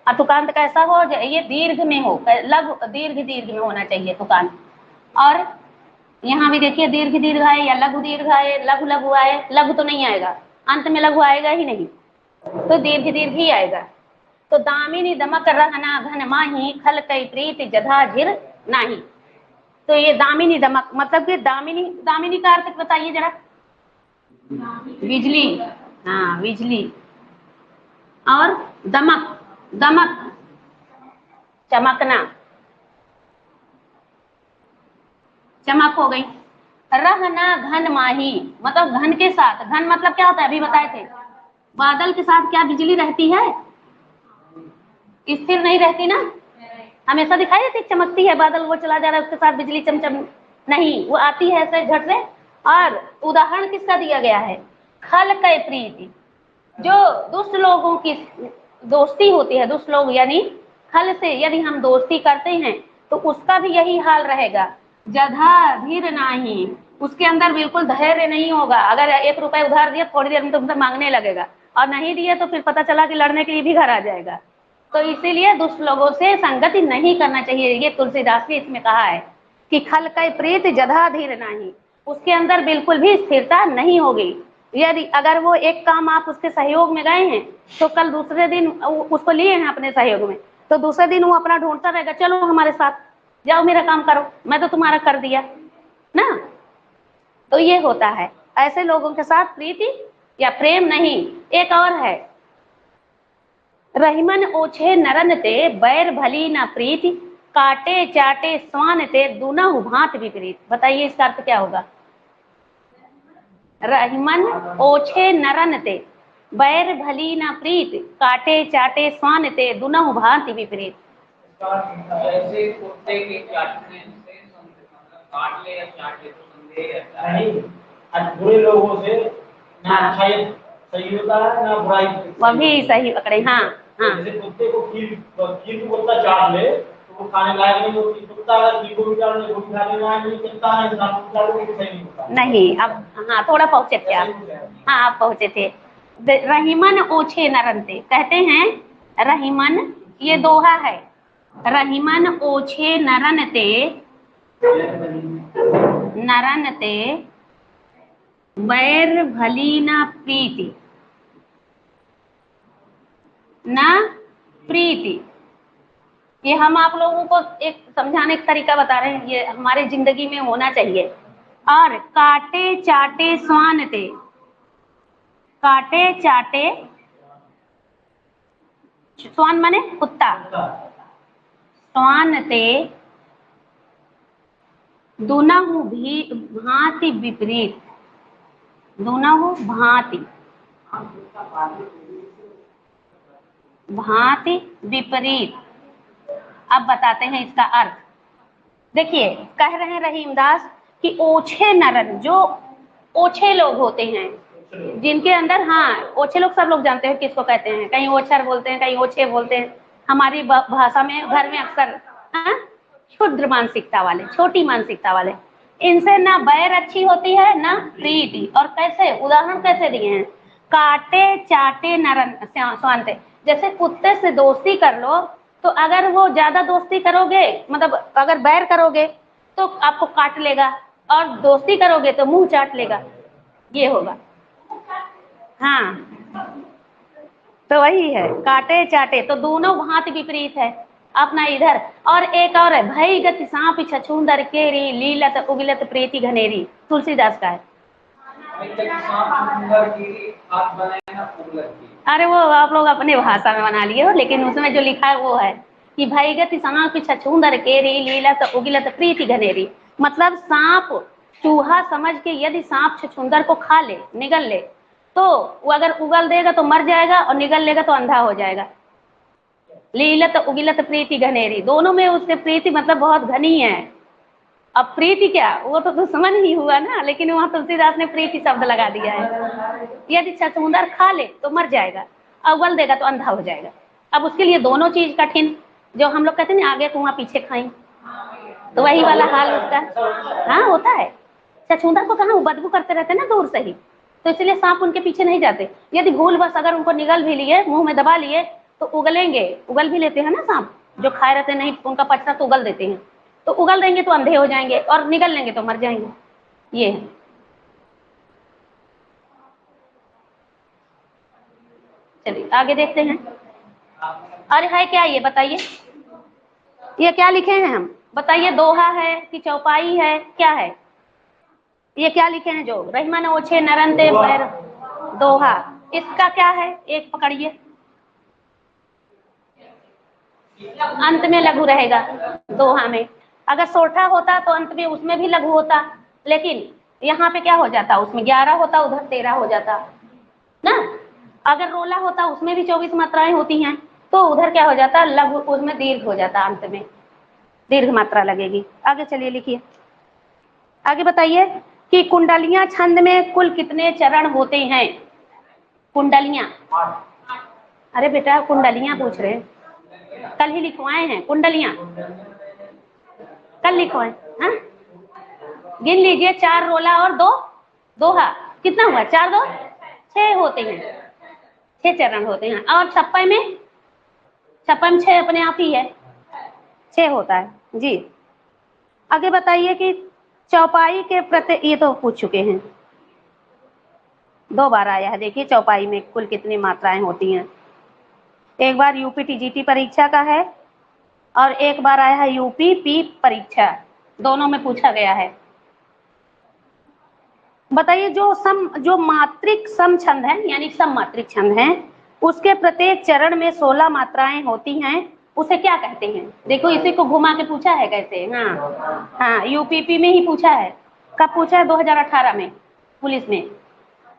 और तुकांत कैसा हो? ये दीर्घ में हो, लघु दीर्घ दीर्घ में होना चाहिए तुकांत। और यहाँ भी देखिए, दीर्घ दीर्घ आए या लघु दीर्घ आए, लघु लघु आए, लघु तो नहीं आएगा, अंत में लघु आएगा ही नहीं, तो दीर्घ दीर्घ ही आएगा। तो दामिनी दमक रहना घन माही, खल कई प्रीति जधा झिर नाही। तो ये दामिनी दमक मतलब कि दामिनी, दामिनी का अर्थ बताइए जरा। बिजली, हाँ बिजली। और दमक, दमक चमकना, चमक हो गई। रहना घन माही मतलब घन के साथ, घन मतलब क्या होता है? अभी बताए थे, बादल के साथ क्या बिजली रहती है? स्थिर नहीं रहती ना, हमेशा दिखाई देती चमकती है, बादल वो चला जा रहा है उसके साथ बिजली चमचम नहीं, वो आती है ऐसे झट से। और उदाहरण किसका दिया गया है? खल कई प्रीति, जो दुष्ट लोगों की दोस्ती होती है, दुष्ट लोग यानी खल से यदि हम दोस्ती करते हैं तो उसका भी यही हाल रहेगा। जधा धीर नाही, उसके अंदर बिल्कुल धैर्य नहीं होगा। अगर 1 रुपए उधार दिया, थोड़ी देर में तुमसे मांगने लगेगा, और नहीं दिए तो फिर पता चला कि लड़ने के लिए भी घर आ जाएगा। तो इसीलिए दुष्ट लोगों से संगति नहीं करना चाहिए। ये तुलसीदास ने इसमें कहा है कि खल कई प्रीत जधा धीर नाही, उसके अंदर बिल्कुल भी स्थिरता नहीं होगी। यदि अगर वो एक काम आप उसके सहयोग में गए हैं तो कल दूसरे दिन उसको लिए हैं अपने सहयोग में, तो दूसरे दिन वो अपना ढूंढता रहेगा, चलो हमारे साथ जाओ, मेरा काम करो, मैं तो तुम्हारा कर दिया ना। तो ये होता है, ऐसे लोगों के साथ प्रीति या प्रेम नहीं। एक और है, रहीमन ओछे नरन ते बैर भली न प्रीति, काटे चाटे स्वान ते दुनहु भांत विपरीत। बताइए इसका अर्थ क्या होगा? रहीमन ओछे नरन ते बैर भली न प्रीत, काटे चाटे स्वान ते दुनहु भांति विपरीत। ऐसे कुत्ते के काटने से काट ले या चाट ले तो संदेह रहता है नहीं, बुरे लोगों से ना अच्छाई सही होता है ना बुराई, वह भी सही पकड़े। हाँ हाँ, जैसे कुत्ते को कील को कुत्ता चाट ले तो वो खाने लायक नहीं होती, कुत्ता अगर कील को भी चाट ले, वो खाने लायक नहीं, कुत्ता है ना कुत्ता को सही नहीं होता नहीं। अब हाँ, थोड़ा पहुंचे थे आप, हाँ आप पहुंचे थे। रहीमन ओछे नरनते कहते हैं, रहीमन ये दोहा है, रहीमन ओछे नरनते, नरनते बैर भली न प्रीति, न प्रीति। ये हम आप लोगों को एक समझाने का तरीका बता रहे हैं, ये हमारे जिंदगी में होना चाहिए। और काटे चाटे स्वान ते, काटे चाटे श्वान माने कुत्ता, श्वान ते दुनहु भी भांति विपरीत, दुनहु भांति भांति विपरीत। अब बताते हैं इसका अर्थ। देखिए कह रहे हैं रहीमदास कि ओछे नरन, जो ओछे लोग होते हैं जिनके अंदर, हाँ ओछे लोग सब लोग जानते हैं किसको कहते हैं, कहीं ओछर बोलते हैं, कहीं ओछे बोलते हैं, हमारी भाषा में घर में अक्सर, हाँ क्षुद्र मानसिकता वाले, छोटी मानसिकता वाले, इनसे ना बैर अच्छी होती है ना प्रीति। और कैसे, उदाहरण कैसे दिए हैं, काटे चाटे नरन स्वांते, जैसे कुत्ते से दोस्ती कर लो तो अगर वो ज्यादा दोस्ती करोगे, मतलब अगर बैर करोगे तो आपको काट लेगा, और दोस्ती करोगे तो मुंह चाट लेगा, ये होगा। हाँ तो वही है काटे चाटे, तो दोनों भांति विपरीत है अपना इधर। और एक और है, भई गति सांप छछूंदर केरी लीलत उगिलत प्रीति घनेरी, तुलसीदास का है। अरे वो आप लोग अपने भाषा में बना लिए हो, लेकिन उसमें जो लिखा है वो है कि भई गति सांप छछूंदर केरी लीलत उगिलत प्रीति घनेरी, मतलब सांप चूहा समझ के यदि सांप छछूंदर को खा ले, निगल ले, तो वो अगर उगल देगा तो मर जाएगा और निगल लेगा तो अंधा हो जाएगा। लीलत उगिलत प्रीति घनेरी, दोनों में उससे प्रीति मतलब बहुत घनी है। अब प्रीति क्या, वो तो दुश्मन ही हुआ ना, लेकिन वहां तुलसीदास ने प्रीति शब्द लगा दिया है। यदि छछूंदर खा ले तो मर जाएगा, उगल देगा तो अंधा हो जाएगा। अब उसके लिए दोनों चीज कठिन, जो हम लोग कहते हैं आगे कुआं पीछे खाई, तो वही वाला हाल उसका। हाँ होता है, छछूंदर को कहाँ, बदबू करते रहते ना दूर से ही, तो इसलिए सांप उनके पीछे नहीं जाते। यदि भूल बस अगर उनको निगल भी लिए, मुंह में दबा लिए, तो उगलेंगे, उगल भी लेते हैं ना सांप, जो खाए रहते नहीं उनका पचड़ा तो उगल देते हैं, तो उगल देंगे तो अंधे हो जाएंगे, और निगल लेंगे तो मर जाएंगे। ये है। चलिए आगे देखते हैं। अरे है क्या ये बताइए, ये क्या लिखे हैं हम, बताइए, दोहा है कि चौपाई है, क्या है ये, क्या लिखे हैं जो रहीमन ओछे नरनते पैर, दोहा, इसका क्या है, एक पकड़िए, अंत में लघु रहेगा दोहा में। अगर सोठा होता तो अंत में उसमें भी लघु होता, लेकिन यहाँ पे क्या हो जाता, उसमें 11 होता, उधर 13 हो जाता ना। अगर रोला होता उसमें भी 24 मात्राएं होती हैं, तो उधर क्या हो जाता, लघु, उसमें दीर्घ हो जाता, अंत में दीर्घ मात्रा लगेगी। आगे चलिए लिखिए, आगे बताइए कि कुंडलियां छंद में कुल कितने चरण होते हैं। कुंडलियां, अरे बेटा कुंडलियां पूछ रहे हैं, कल ही लिखवाए हैं कुंडलियां, कल लिखवाए। हाँ गिन लीजिए, 4 रोला और 2 दोहा, कितना हुआ, 4 2 6 होते हैं, 6 चरण होते हैं। और छप्पन में 6 अपने आप ही है, 6 होता है जी। आगे बताइए कि चौपाई के प्रति, ये तो पूछ चुके हैं, 2 बार आया है। देखिए चौपाई में कुल कितनी मात्राएं होती हैं, एक बार यूपी टीजीटी परीक्षा का है और एक बार आया है यूपी पी परीक्षा, दोनों में पूछा गया है। बताइए जो मात्रिक सम छंद है, यानी सम मात्रिक छंद है, उसके प्रत्येक चरण में 16 मात्राएं होती हैं, उसे क्या कहते हैं। देखो इसी को घुमा के पूछा है कैसे, हाँ यूपीपी में ही पूछा है। कब पूछा है, 2018 में पुलिस में।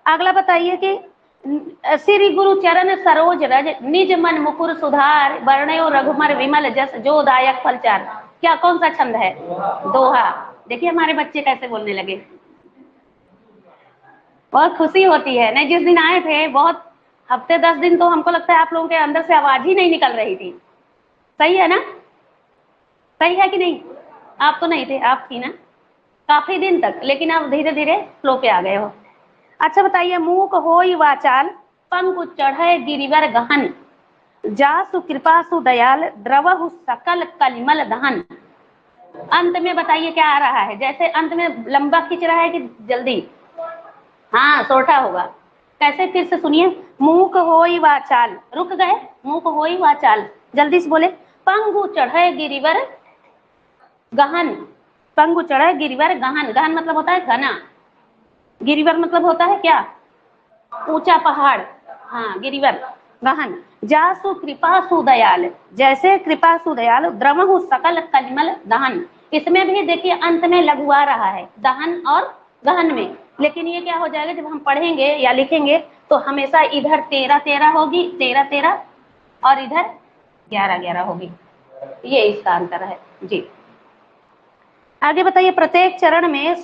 अगला बताइए कि श्री गुरु चरण सरोज रज निज मन मुकुर सुधार वर्णयो रघुमर विमल जस जो दायक फलचार, क्या कौन सा छंद है, दोहा। देखिए हमारे बच्चे कैसे बोलने लगे, बहुत खुशी होती है। नहीं जिस दिन आए थे, बहुत हफ्ते 10 दिन तो हमको लगता है आप लोगों के अंदर से आवाज ही नहीं निकल रही थी। सही है ना, सही है कि नहीं, आप तो नहीं थे, आप थी ना काफी दिन तक, लेकिन अब धीरे धीरे फ्लो पे आ गए हो। अच्छा बताइए, मूक होई वाचाल पंकु चढ़े गिरिवर गहन जासु कृपा सु दयाल द्रवहु सकल कलिमल दहन। अंत में बताइए क्या आ रहा है, जैसे अंत में लंबा खींच रहा है कि जल्दी, हाँ सोठा होगा। कैसे, फिर से सुनिए, मूक होई वाचाल, रुक गए, मूक होई वाचाल, जल्दी से बोले, पंगु चढ़े गिरिवर गहन, पंगु चढ़े गिरिवर गहन, गहन मतलब होता है घना, गिरिवर मतलब होता है क्या, ऊंचा पहाड़, हाँ गिरिवर गहन जासु कृपा सुदयाल, जैसे कृपा सुदयाल, द्रवहु सकल कलिमल दहन। इसमें भी देखिए अंत में लघु आ रहा है, दहन और गहन में, लेकिन ये क्या हो जाएगा जब हम पढ़ेंगे या लिखेंगे तो हमेशा इधर 13 13 होगी, 13 13, और इधर 11 11 होगी। ये इसका अंतर है जी। आगे बताइए, प्रत्येक चरण में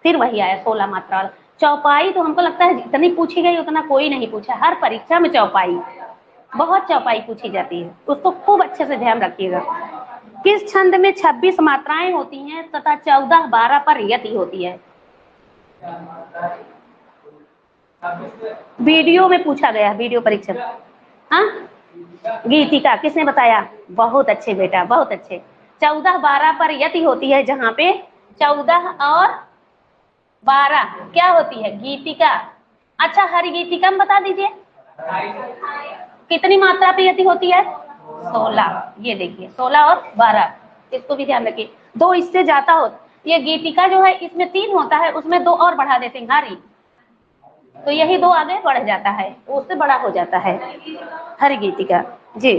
फिर वही आया 16 मात्रा। चौपाई तो हमको लगता है जितनी पूछी गई उतना कोई नहीं पूछा, हर परीक्षा में चौपाई, बहुत चौपाई पूछी जाती है, उसको खूब अच्छे से ध्यान रखिएगा। किस छंद में 26 मात्राएं होती हैं तथा 14 12 पर यति होती है? वीडियो में पूछा गया, वीडियो परीक्षा। हाँ, गीतिका, किसने बताया? बहुत अच्छे बेटा, बहुत अच्छे। 14 12 पर यति होती है, जहाँ पे 14 और 12 क्या होती है? गीतिका। अच्छा, हरि गीतिका में बता दीजिए कितनी मात्रा पे यति होती है? 16। ये देखिए 16 और 12, इसको भी ध्यान रखिए। 2 इससे ज्यादा हो, ये गीतिका जो है इसमें 3 होता है, उसमें 2 और बढ़ा देते हैं हरि, तो यही 2 आगे बढ़ जाता है, उससे बड़ा हो जाता है हरि गीतिका जी।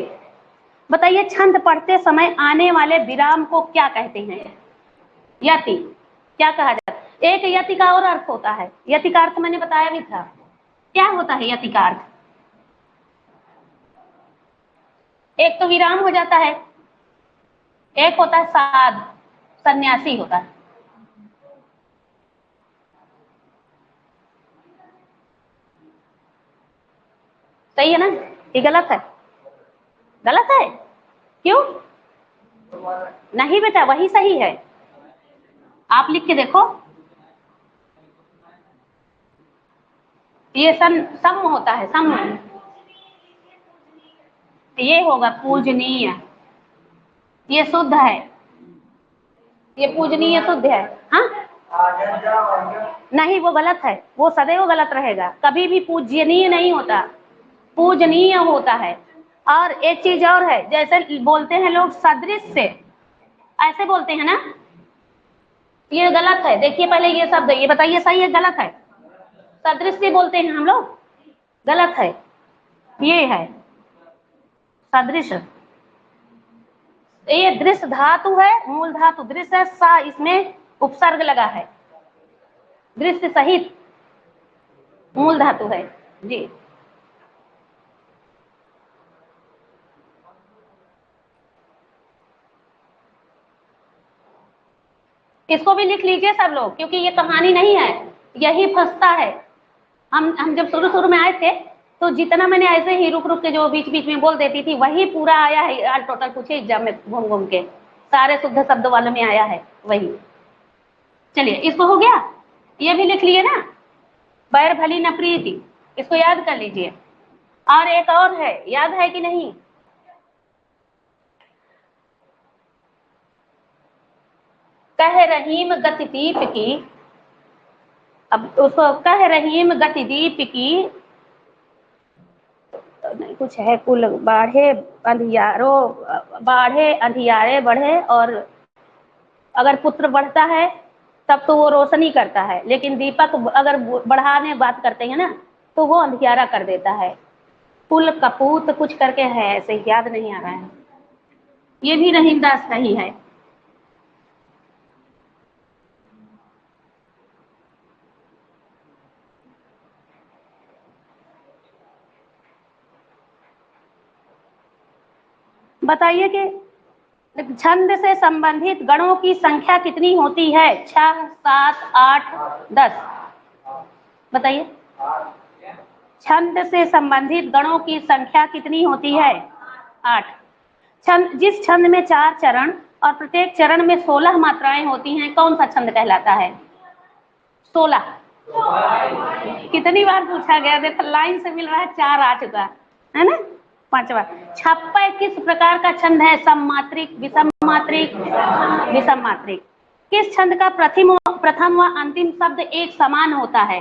बताइए, छंद पढ़ते समय आने वाले विराम को क्या कहते हैं? यति। क्या कहा जाता है? एक यति का और अर्थ होता है, यति का अर्थ मैंने बताया भी था। क्या होता है यति का अर्थ? एक तो विराम हो जाता है, एक होता है साध, सन्यासी होता है। सही है ना? ये गलत है? गलत है क्यों? नहीं बेटा, वही सही है, आप लिख के देखो। ये सम होता है, सम। ये होगा पूजनीय, ये शुद्ध है, ये पूजनीय शुद्ध है। हाँ नहीं, वो गलत है, वो सदैव गलत रहेगा, कभी भी पूजनीय नहीं होता, पूजनीय होता है। और एक चीज और है, जैसे बोलते हैं लोग सदृश से, ऐसे बोलते हैं ना, ये गलत है। देखिए पहले ये शब्द, ये बताइए सही है गलत है? सदृश से बोलते हैं हम लोग, गलत है। ये है सदृश, ये दृश्य धातु है, मूल धातु दृश्य है, सा इसमें उपसर्ग लगा है, दृश्य सहित मूल धातु है जी। इसको भी लिख लीजिए सब लोग, क्योंकि ये कहानी नहीं है, यही फंसता है। हम जब शुरू शुरू में आए थे तो जितना मैंने ऐसे ही रुक रुक के जो बीच बीच में बोल देती थी वही पूरा आया है, आज टोटल पूछे एग्जाम में घूम घूम के, सारे शुद्ध शब्द वालों में आया है वही। चलिए, इसको हो गया, ये भी लिख लिए ना, बैर भली न प्रीति, इसको याद कर लीजिए। और एक और है, याद है कि नहीं? कह रहीम गति दीप की, अब उसको कह रहीम गति दीप की, नहीं कुछ है, कुल बाढ़े अंधियारो, बाढ़े अंधियारे बढ़े, और अगर पुत्र बढ़ता है तब तो वो रोशनी करता है, लेकिन दीपक अगर बढ़ाने बात करते हैं ना तो वो अंधियारा कर देता है। कुल कपूत कुछ करके है, ऐसे याद नहीं आ रहा है, ये भी रहीमदास का ही है। बताइए कि छंद से संबंधित गणों की संख्या कितनी होती है? 6 7 8 10, बताइए। छंद से संबंधित गणों की संख्या कितनी होती है? 8। छंद, जिस छंद में 4 चरण और प्रत्येक चरण में 16 मात्राएं होती हैं, कौन सा छंद कहलाता है? 16। कितनी बार पूछा गया, देखो लाइन से मिल रहा है, 4 आ चुका है ना, 5वां। छप्पय किस प्रकार का छंद है? सममात्रिक, विषम मात्रिक, विषम मात्रिक। किस छंद का प्रथम व अंतिम शब्द एक समान होता है?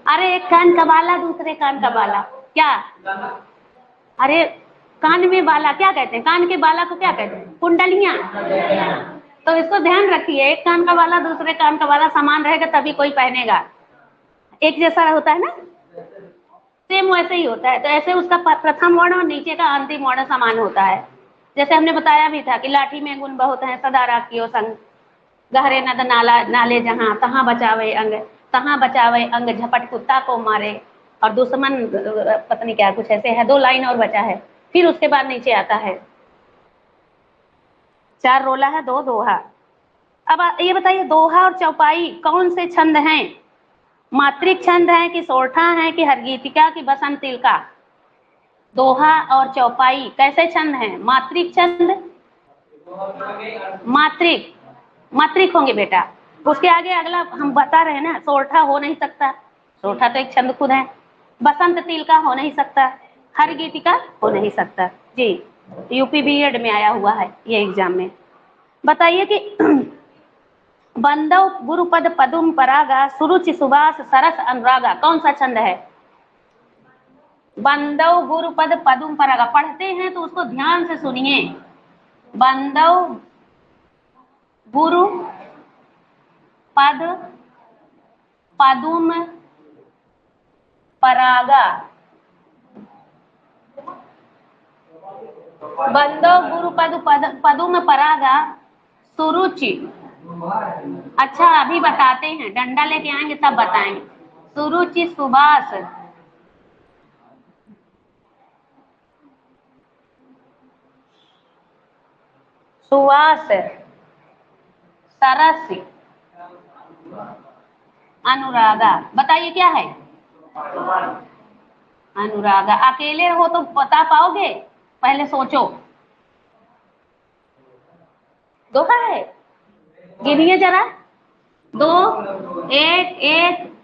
अरे एक कान का बाला, दूसरे कान का बाला, क्या? अरे कान में बाला क्या कहते हैं? कान के बाला को क्या कहते हैं? कुंडलियां। तो इसको ध्यान रखिए, एक कान का बाला दूसरे कान का बाला समान रहेगा तभी कोई पहनेगा, एक जैसा होता है ना। सेम वैसे ही होता है। तो ऐसे उसका प्रथम वर्ण और नीचे का अंतिम वर्ण समान होता है। जैसे हमने बताया भी था कि लाठी में गुण बहुत है, सदा राखियो संग, गहरे नद नाला नाले जहां, तहां बचावे अंग, तहां बचावे अंग, झपट कुत्ता को मारे, और दुश्मन पत्नी क्या कुछ ऐसे है। 2 लाइन और बचा है, फिर उसके बाद नीचे आता है 4 रोला है, 2 दोहा। अब ये बताइए, दोहा और चौपाई कौन से छंद हैं? मात्रिक छंद है कि सोरठा है कि हरगीतिका की बसंत तिलका? दोहा और चौपाई कैसे छंद हैं? मात्रिक छंद, मात्रिक, मात्रिक होंगे बेटा। उसके आगे अगला हम बता रहे हैं ना, सोरठा हो नहीं सकता, सोरठा तो एक छंद खुद है। बसंत तिलका हो नहीं सकता, हर गीतिका हो नहीं सकता। जी, यूपी बीएड में आया हुआ है ये एग्जाम में। बताइए कि बंदव गुरुपद पदुम परागा, सुरुचि सुबास सरस अनुरागा कौन सा छंद है? बंदव गुरुपद पदुम परागा, पढ़ते हैं तो उसको ध्यान से सुनिए। बंदव गुरु पद पदुम परागा, बंदव गुरु पदुम परागा, सुरुचि। अच्छा अभी बताते हैं, डंडा लेके आएंगे तब बताएंगे। सुरुचि सुबास सुवास सरस अनुरागा, बताइए क्या है? अनुरागा। अकेले हो तो बता पाओगे? पहले सोचो। दोहा है, गिनिए जरा। 2 1 1।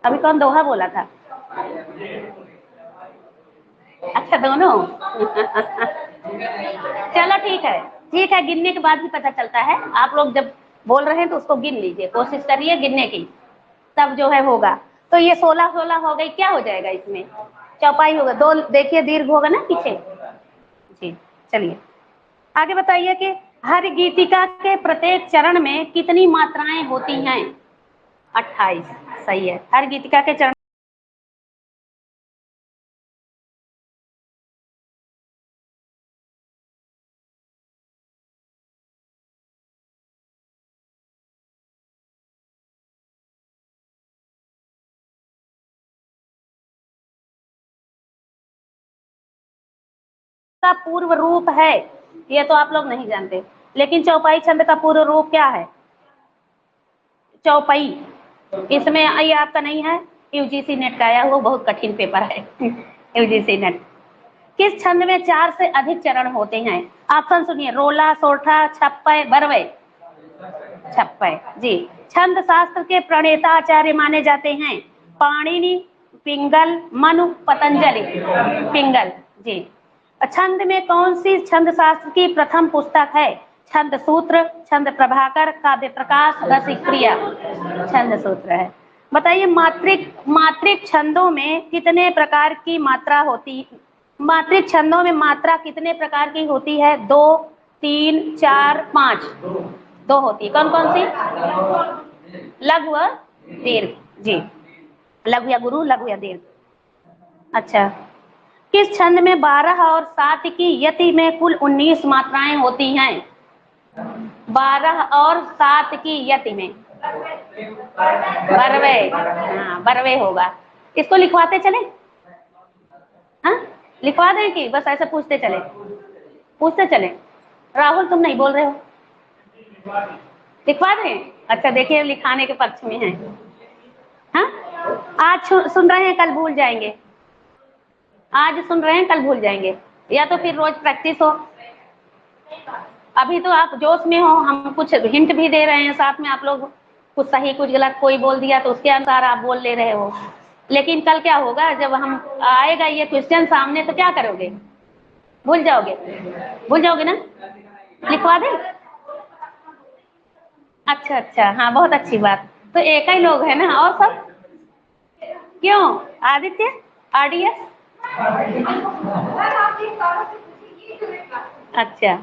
अभी कौन दोहा बोला था? अच्छा दोनों। चलो ठीक है, ठीक है, गिनने के बाद भी पता चलता है। आप लोग जब बोल रहे हैं तो उसको गिन लीजिए, कोशिश करिए गिनने की, तब जो है होगा। तो ये 16 16 हो गई, क्या हो जाएगा इसमें? चौपाई होगा। 2 देखिए दीर्घ होगा ना पीछे। जी चलिए आगे बताइए कि हर गीतिका के प्रत्येक चरण में कितनी मात्राएं होती हैं? 28। सही है, हर गीतिका के चरण का पूर्व रूप है, ये तो आप लोग नहीं जानते, लेकिन चौपाई छंद का पूर्व रूप क्या है? चौपाई। इसमें ये आपका नहीं है, यूजीसी नेट का आया हुआ बहुत कठिन पेपर है। UGC net. किस छंद में 4 से अधिक चरण होते हैं? ऑप्शन सुनिए, रोला, सोरठा, छप्पय, बरवे। छप्पय। जी। छंद शास्त्र के प्रणेता आचार्य माने जाते हैं? पाणिनि, पिंगल, मनु, पतंजलि। पिंगल। जी। छंद में कौन सी छंद शास्त्र की प्रथम पुस्तक है? छंद सूत्र, छंद प्रभाकर, काव्य प्रकाश, रसिकप्रिया। छंद सूत्र है। बताइए मात्रिक मात्रिक छंदों में कितने प्रकार की मात्रा होती? मात्रिक छंदों में मात्रा कितने प्रकार की होती है? 2 3 4 5। 2 होती है। कौन कौन सी? लघु व दीर्घ। जी, लघु या गुरु, लघु या दीर्घ। अच्छा, किस छंद में 12 और 7 की यति में कुल 19 मात्राएं होती हैं? 12 और 7 की यति में। बरवे। हाँ बरवे होगा। इसको लिखवाते चले? हाँ लिखवा दें कि बस ऐसे पूछते चले? पूछते चले। राहुल तुम नहीं बोल रहे हो, लिखवा दें? अच्छा देखिए लिखाने के पक्ष में है। हाँ आज सुन रहे हैं, कल भूल जाएंगे। आज सुन रहे हैं, कल भूल जाएंगे, या तो फिर रोज प्रैक्टिस हो। अभी तो आप जोश में हो, हम कुछ हिंट भी दे रहे हैं साथ में, आप लोग कुछ सही कुछ गलत कोई बोल दिया तो उसके अनुसार आप बोल ले रहे हो। लेकिन कल क्या होगा, जब हम आएगा ये क्वेश्चन सामने तो क्या करोगे? भूल जाओगे? भूल जाओगे ना? लिखवा दें? अच्छा अच्छा, हाँ बहुत अच्छी बात। तो एक ही लोग है ना, और सब क्यों? आदित्य, आरडीएस, अच्छा,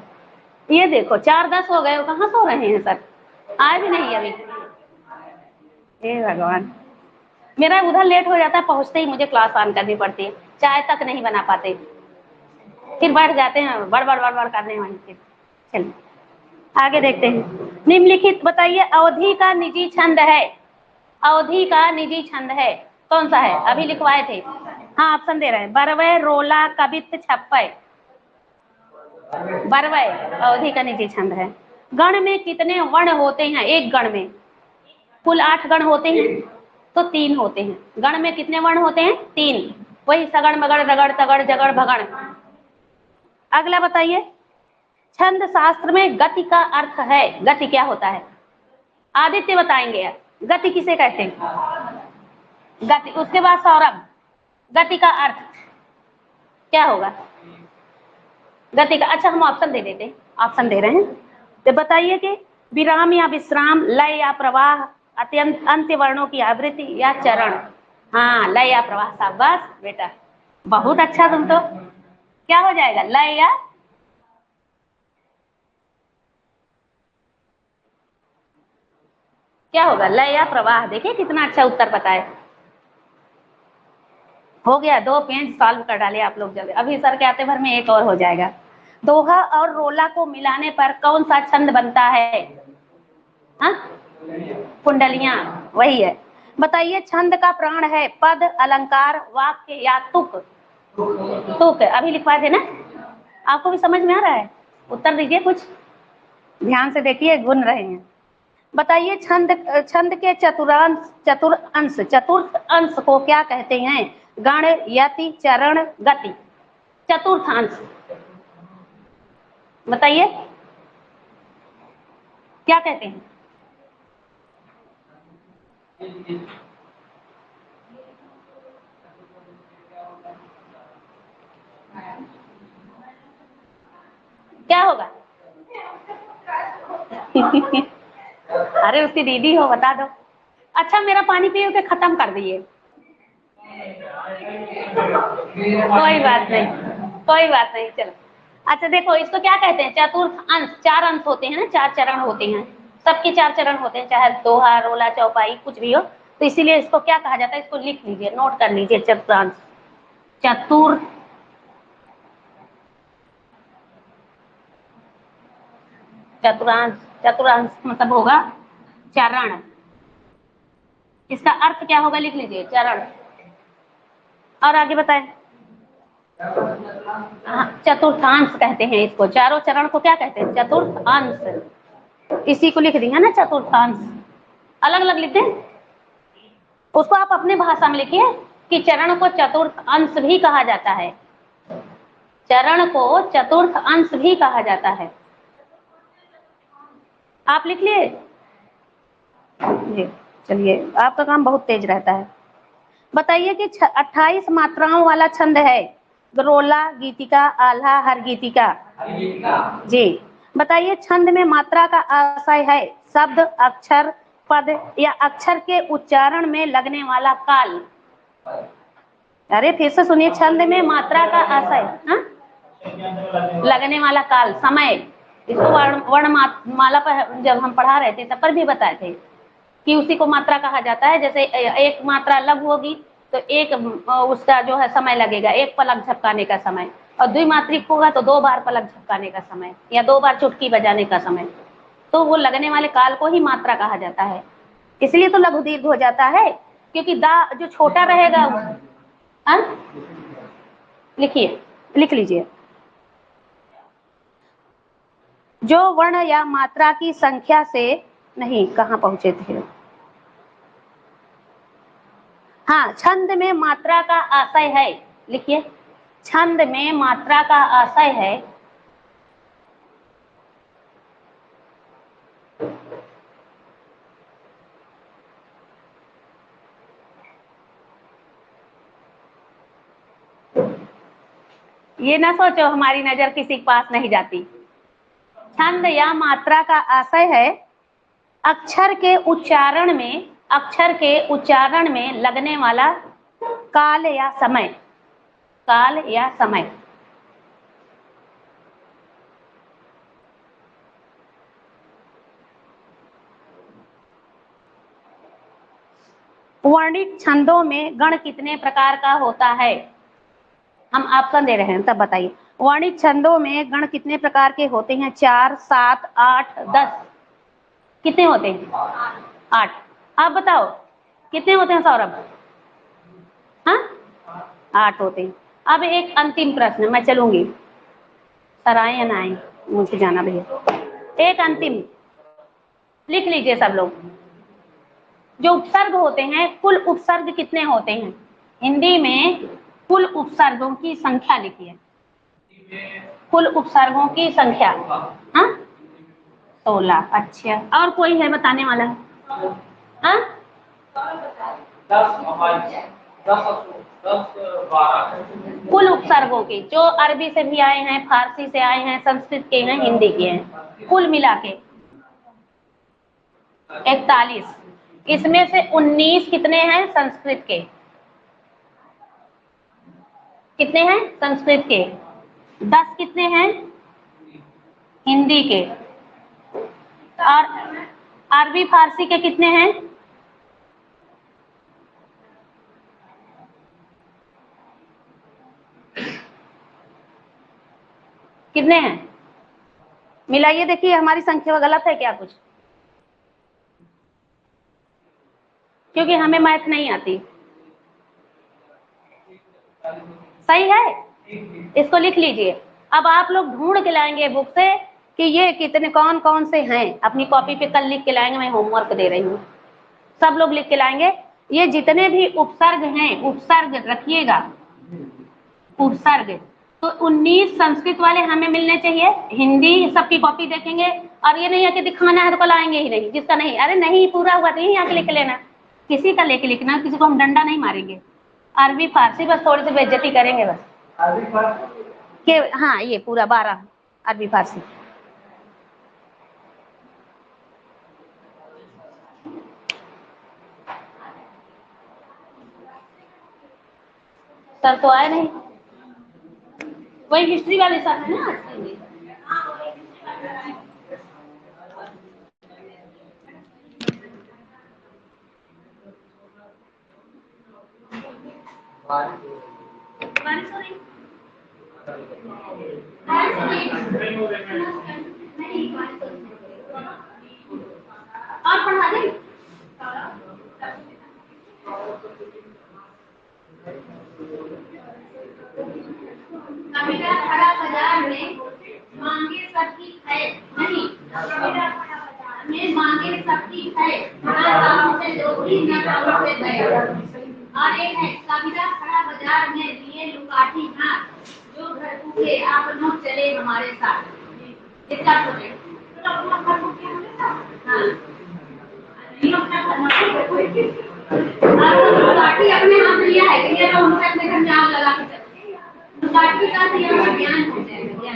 ये देखो 4:10 हो गए, कहाँ सो रहे हैं सर? आए भी नहीं अभी। हे भगवान, मेरा उधर लेट हो जाता है, पहुंचते ही मुझे क्लास ऑन करनी पड़ती है, चाय तक नहीं बना पाते, फिर बैठ जाते हैं बड़बड़ बड़बड़ करने वहीं से। चलिए आगे देखते हैं। निम्नलिखित बताइए, अवधि का निजी छंद है, अवधि का निजी छंद है कौन सा है? अभी लिखवाए थे। हाँ ऑप्शन दे रहे हैं, बरवय, रोला, कवित्त, छप्पय। बरवय अवधि का निजी छंद है। गण में कितने वर्ण होते हैं? एक गण में कुल 8 गण होते हैं तो 3 होते हैं। गण में कितने वर्ण होते हैं? 3। वही सगण, मगड़, रगड़, तगड़, जगड़, भगण। अगला बताइए, छंद शास्त्र में गति का अर्थ है, गति क्या होता है? आदित्य बताएंगे, गति किसे कहते हैं? गति। उसके बाद सौरभ, गति का अर्थ क्या होगा? गति का, अच्छा हम ऑप्शन दे देते हैं, ऑप्शन दे रहे हैं तो बताइए कि विराम या विश्राम, लय या प्रवाह, अत्यंत अंत्य वर्णों की आवृत्ति या चरण। हाँ लय या प्रवाह, शाबाश बेटा, बहुत अच्छा। तुम तो क्या हो जाएगा, लय या क्या होगा? लय या प्रवाह। देखिए कितना अच्छा उत्तर बताए। हो गया, 2 पेज सॉल्व कर डाले आप लोग जल्दी, अभी सर के आते भर में एक और हो जाएगा। दोहा और रोला को मिलाने पर कौन सा छंद बनता है? हाँ कुंडलियां, वही है। बताइए, छंद का प्राण है पद, अलंकार, वाक्य या तुक? तुक अभी लिखवा देना, आपको भी समझ में आ रहा है? उत्तर दीजिए, कुछ ध्यान से देखिए, गुन रहे हैं। बताइए, छंद के चतुर्थ अंश को क्या कहते हैं? गण, यति, चरण, गति। चतुर्थ अंश बताइए क्या कहते हैं? क्या होगा? अरे उसकी दीदी हो, बता दो। अच्छा मेरा पानी पियो के खत्म कर दिए। कोई बात नहीं, कोई बात नहीं, चलो। अच्छा देखो, इसको क्या कहते हैं? चतुर्थ अंश। 4 अंश होते हैं ना, 4 चरण होते हैं, सबके 4 चरण होते हैं, चाहे दोहा, रोला, चौपाई कुछ भी हो, तो इसीलिए इसको क्या कहा जाता है? इसको लिख लीजिए, नोट कर लीजिए, चतुर्थांश। चतुरांश, चतुरांश मतलब होगा चरण। इसका अर्थ क्या होगा? लिख लीजिए, चरण। और आगे बताएं। चतुर्थांश कहते हैं इसको, चारों चरण को क्या कहते हैं? चतुर्थांश। इसी को लिख दिया ना, चतुर्थांश। अलग अलग लिखते हैं उसको, आप अपने भाषा में लिखिए कि चरण को चतुर्थ अंश भी कहा जाता है, चरण को चतुर्थ अंश भी कहा जाता है। आप लिख लिए जी? चलिए, आपका काम बहुत तेज रहता है। बताइए कि 28 मात्राओं वाला छंद है, रोला, गीतिका, आल्हा, हर गीतिका। जी। बताइए, छंद में मात्रा का आशय है शब्द, अक्षर, पद या अक्षर के उच्चारण में लगने वाला काल। अरे फिर से सुनिए, छंद में मात्रा का आशय, लगने वाला काल, समय। इसको वर्णमाला पर जब हम पढ़ा रहे थे तब पर भी बताए थे कि उसी को मात्रा कहा जाता है। जैसे एक मात्रा लघु होगी तो एक उसका जो है समय लगेगा, एक पलक झपकाने का समय, और द्विमात्रिक होगा तो 2 बार पलक झपकाने का समय या 2 बार चुटकी बजाने का समय। तो वो लगने वाले काल को ही मात्रा कहा जाता है। इसलिए तो लघु दीर्घ हो जाता है, क्योंकि दा जो छोटा रहेगा। लिखिए, लिख लीजिए, जो वर्ण या मात्रा की संख्या से नहीं, कहाँ पहुंचे थे? हाँ, छंद में मात्रा का आशय है, लिखिए, छंद में मात्रा का आशय है ये ना सोचो हमारी नजर किसी के पास नहीं जाती। छंद या मात्रा का आशय है अक्षर के उच्चारण में, अक्षर के उच्चारण में लगने वाला काल या समय, काल या समय। वर्णित छंदों में गण कितने प्रकार का होता है? हम ऑप्शन दे रहे हैं, तब बताइए। वर्णित छंदों में गण कितने प्रकार के होते हैं? 4, 7, 8, 10? कितने होते हैं? 8। आप बताओ कितने होते हैं सौरभ? हाँ, 8 होते हैं। अब एक अंतिम प्रश्न, मैं चलूंगी, सर आए या ना आए, मुझे जाना भैया। एक अंतिम लिख लीजिए सब लोग। जो उपसर्ग होते हैं, कुल उपसर्ग कितने होते हैं? हिंदी में कुल उपसर्गों की संख्या लिखिए। कुल उपसर्गों की संख्या, हाँ, 16। अच्छा, और कोई है बताने वाला? हाँ, 10, 12 कुल उपसर्गों की, जो अरबी से भी आए हैं, फारसी से आए हैं, संस्कृत के हैं, हिंदी के हैं, कुल मिला के 41। इसमें से 19 कितने हैं? संस्कृत के। कितने हैं? संस्कृत के। 10 कितने हैं? हिंदी के। और अरबी फारसी के कितने हैं? कितने हैं? मिलाइए, देखिए हमारी संख्या गलत है क्या कुछ, क्योंकि हमें मैथ नहीं आती। सही है, इसको लिख लीजिए। अब आप लोग ढूंढ के लाएंगे बुक से कि ये कितने, कौन कौन से हैं। अपनी कॉपी पे कल लिख के लाएंगे, मैं होमवर्क दे रही हूँ, सब लोग लिख के लाएंगे। ये जितने भी उपसर्ग हैं, उपसर्ग रखिएगा, उपसर्ग। तो 19 संस्कृत वाले हमें मिलने चाहिए, हिंदी सबकी कॉपी देखेंगे। और ये नहीं है कि दिखाना है तो कल आएंगे ही नहीं, जिसका नहीं, अरे नहीं पूरा हुआ तो यही आके लिख लेना, किसी का लेके लिखना, किसी को हम डंडा नहीं मारेंगे। अरबी फारसी बस थोड़ी सी बेइज्जती करेंगे बस के, हाँ ये पूरा 12 अरबी फारसी। सर तो आए नहीं, वही हिस्ट्री वाले सर है ना आज के लिए। बारिश हो रही? और पढ़ा दें? कविता खड़ा बाजार में मांगे सबकी है नहीं, कविता खड़ा बाजार में मांगे सबकी है, ना कामों से दोहरी ना कामों से दया। और एक है, कविता खड़ा बाजार में लिए लुकाठी हाथ, जो घर भूखे आप लोग चले हमारे साथ। इसका सोचे लुकाठी अपने हाथ में लिया है, ये तो उनसे अपने घर में आग लगा के चलते हैं। लुकाठी का ज्ञान हो जाएगा।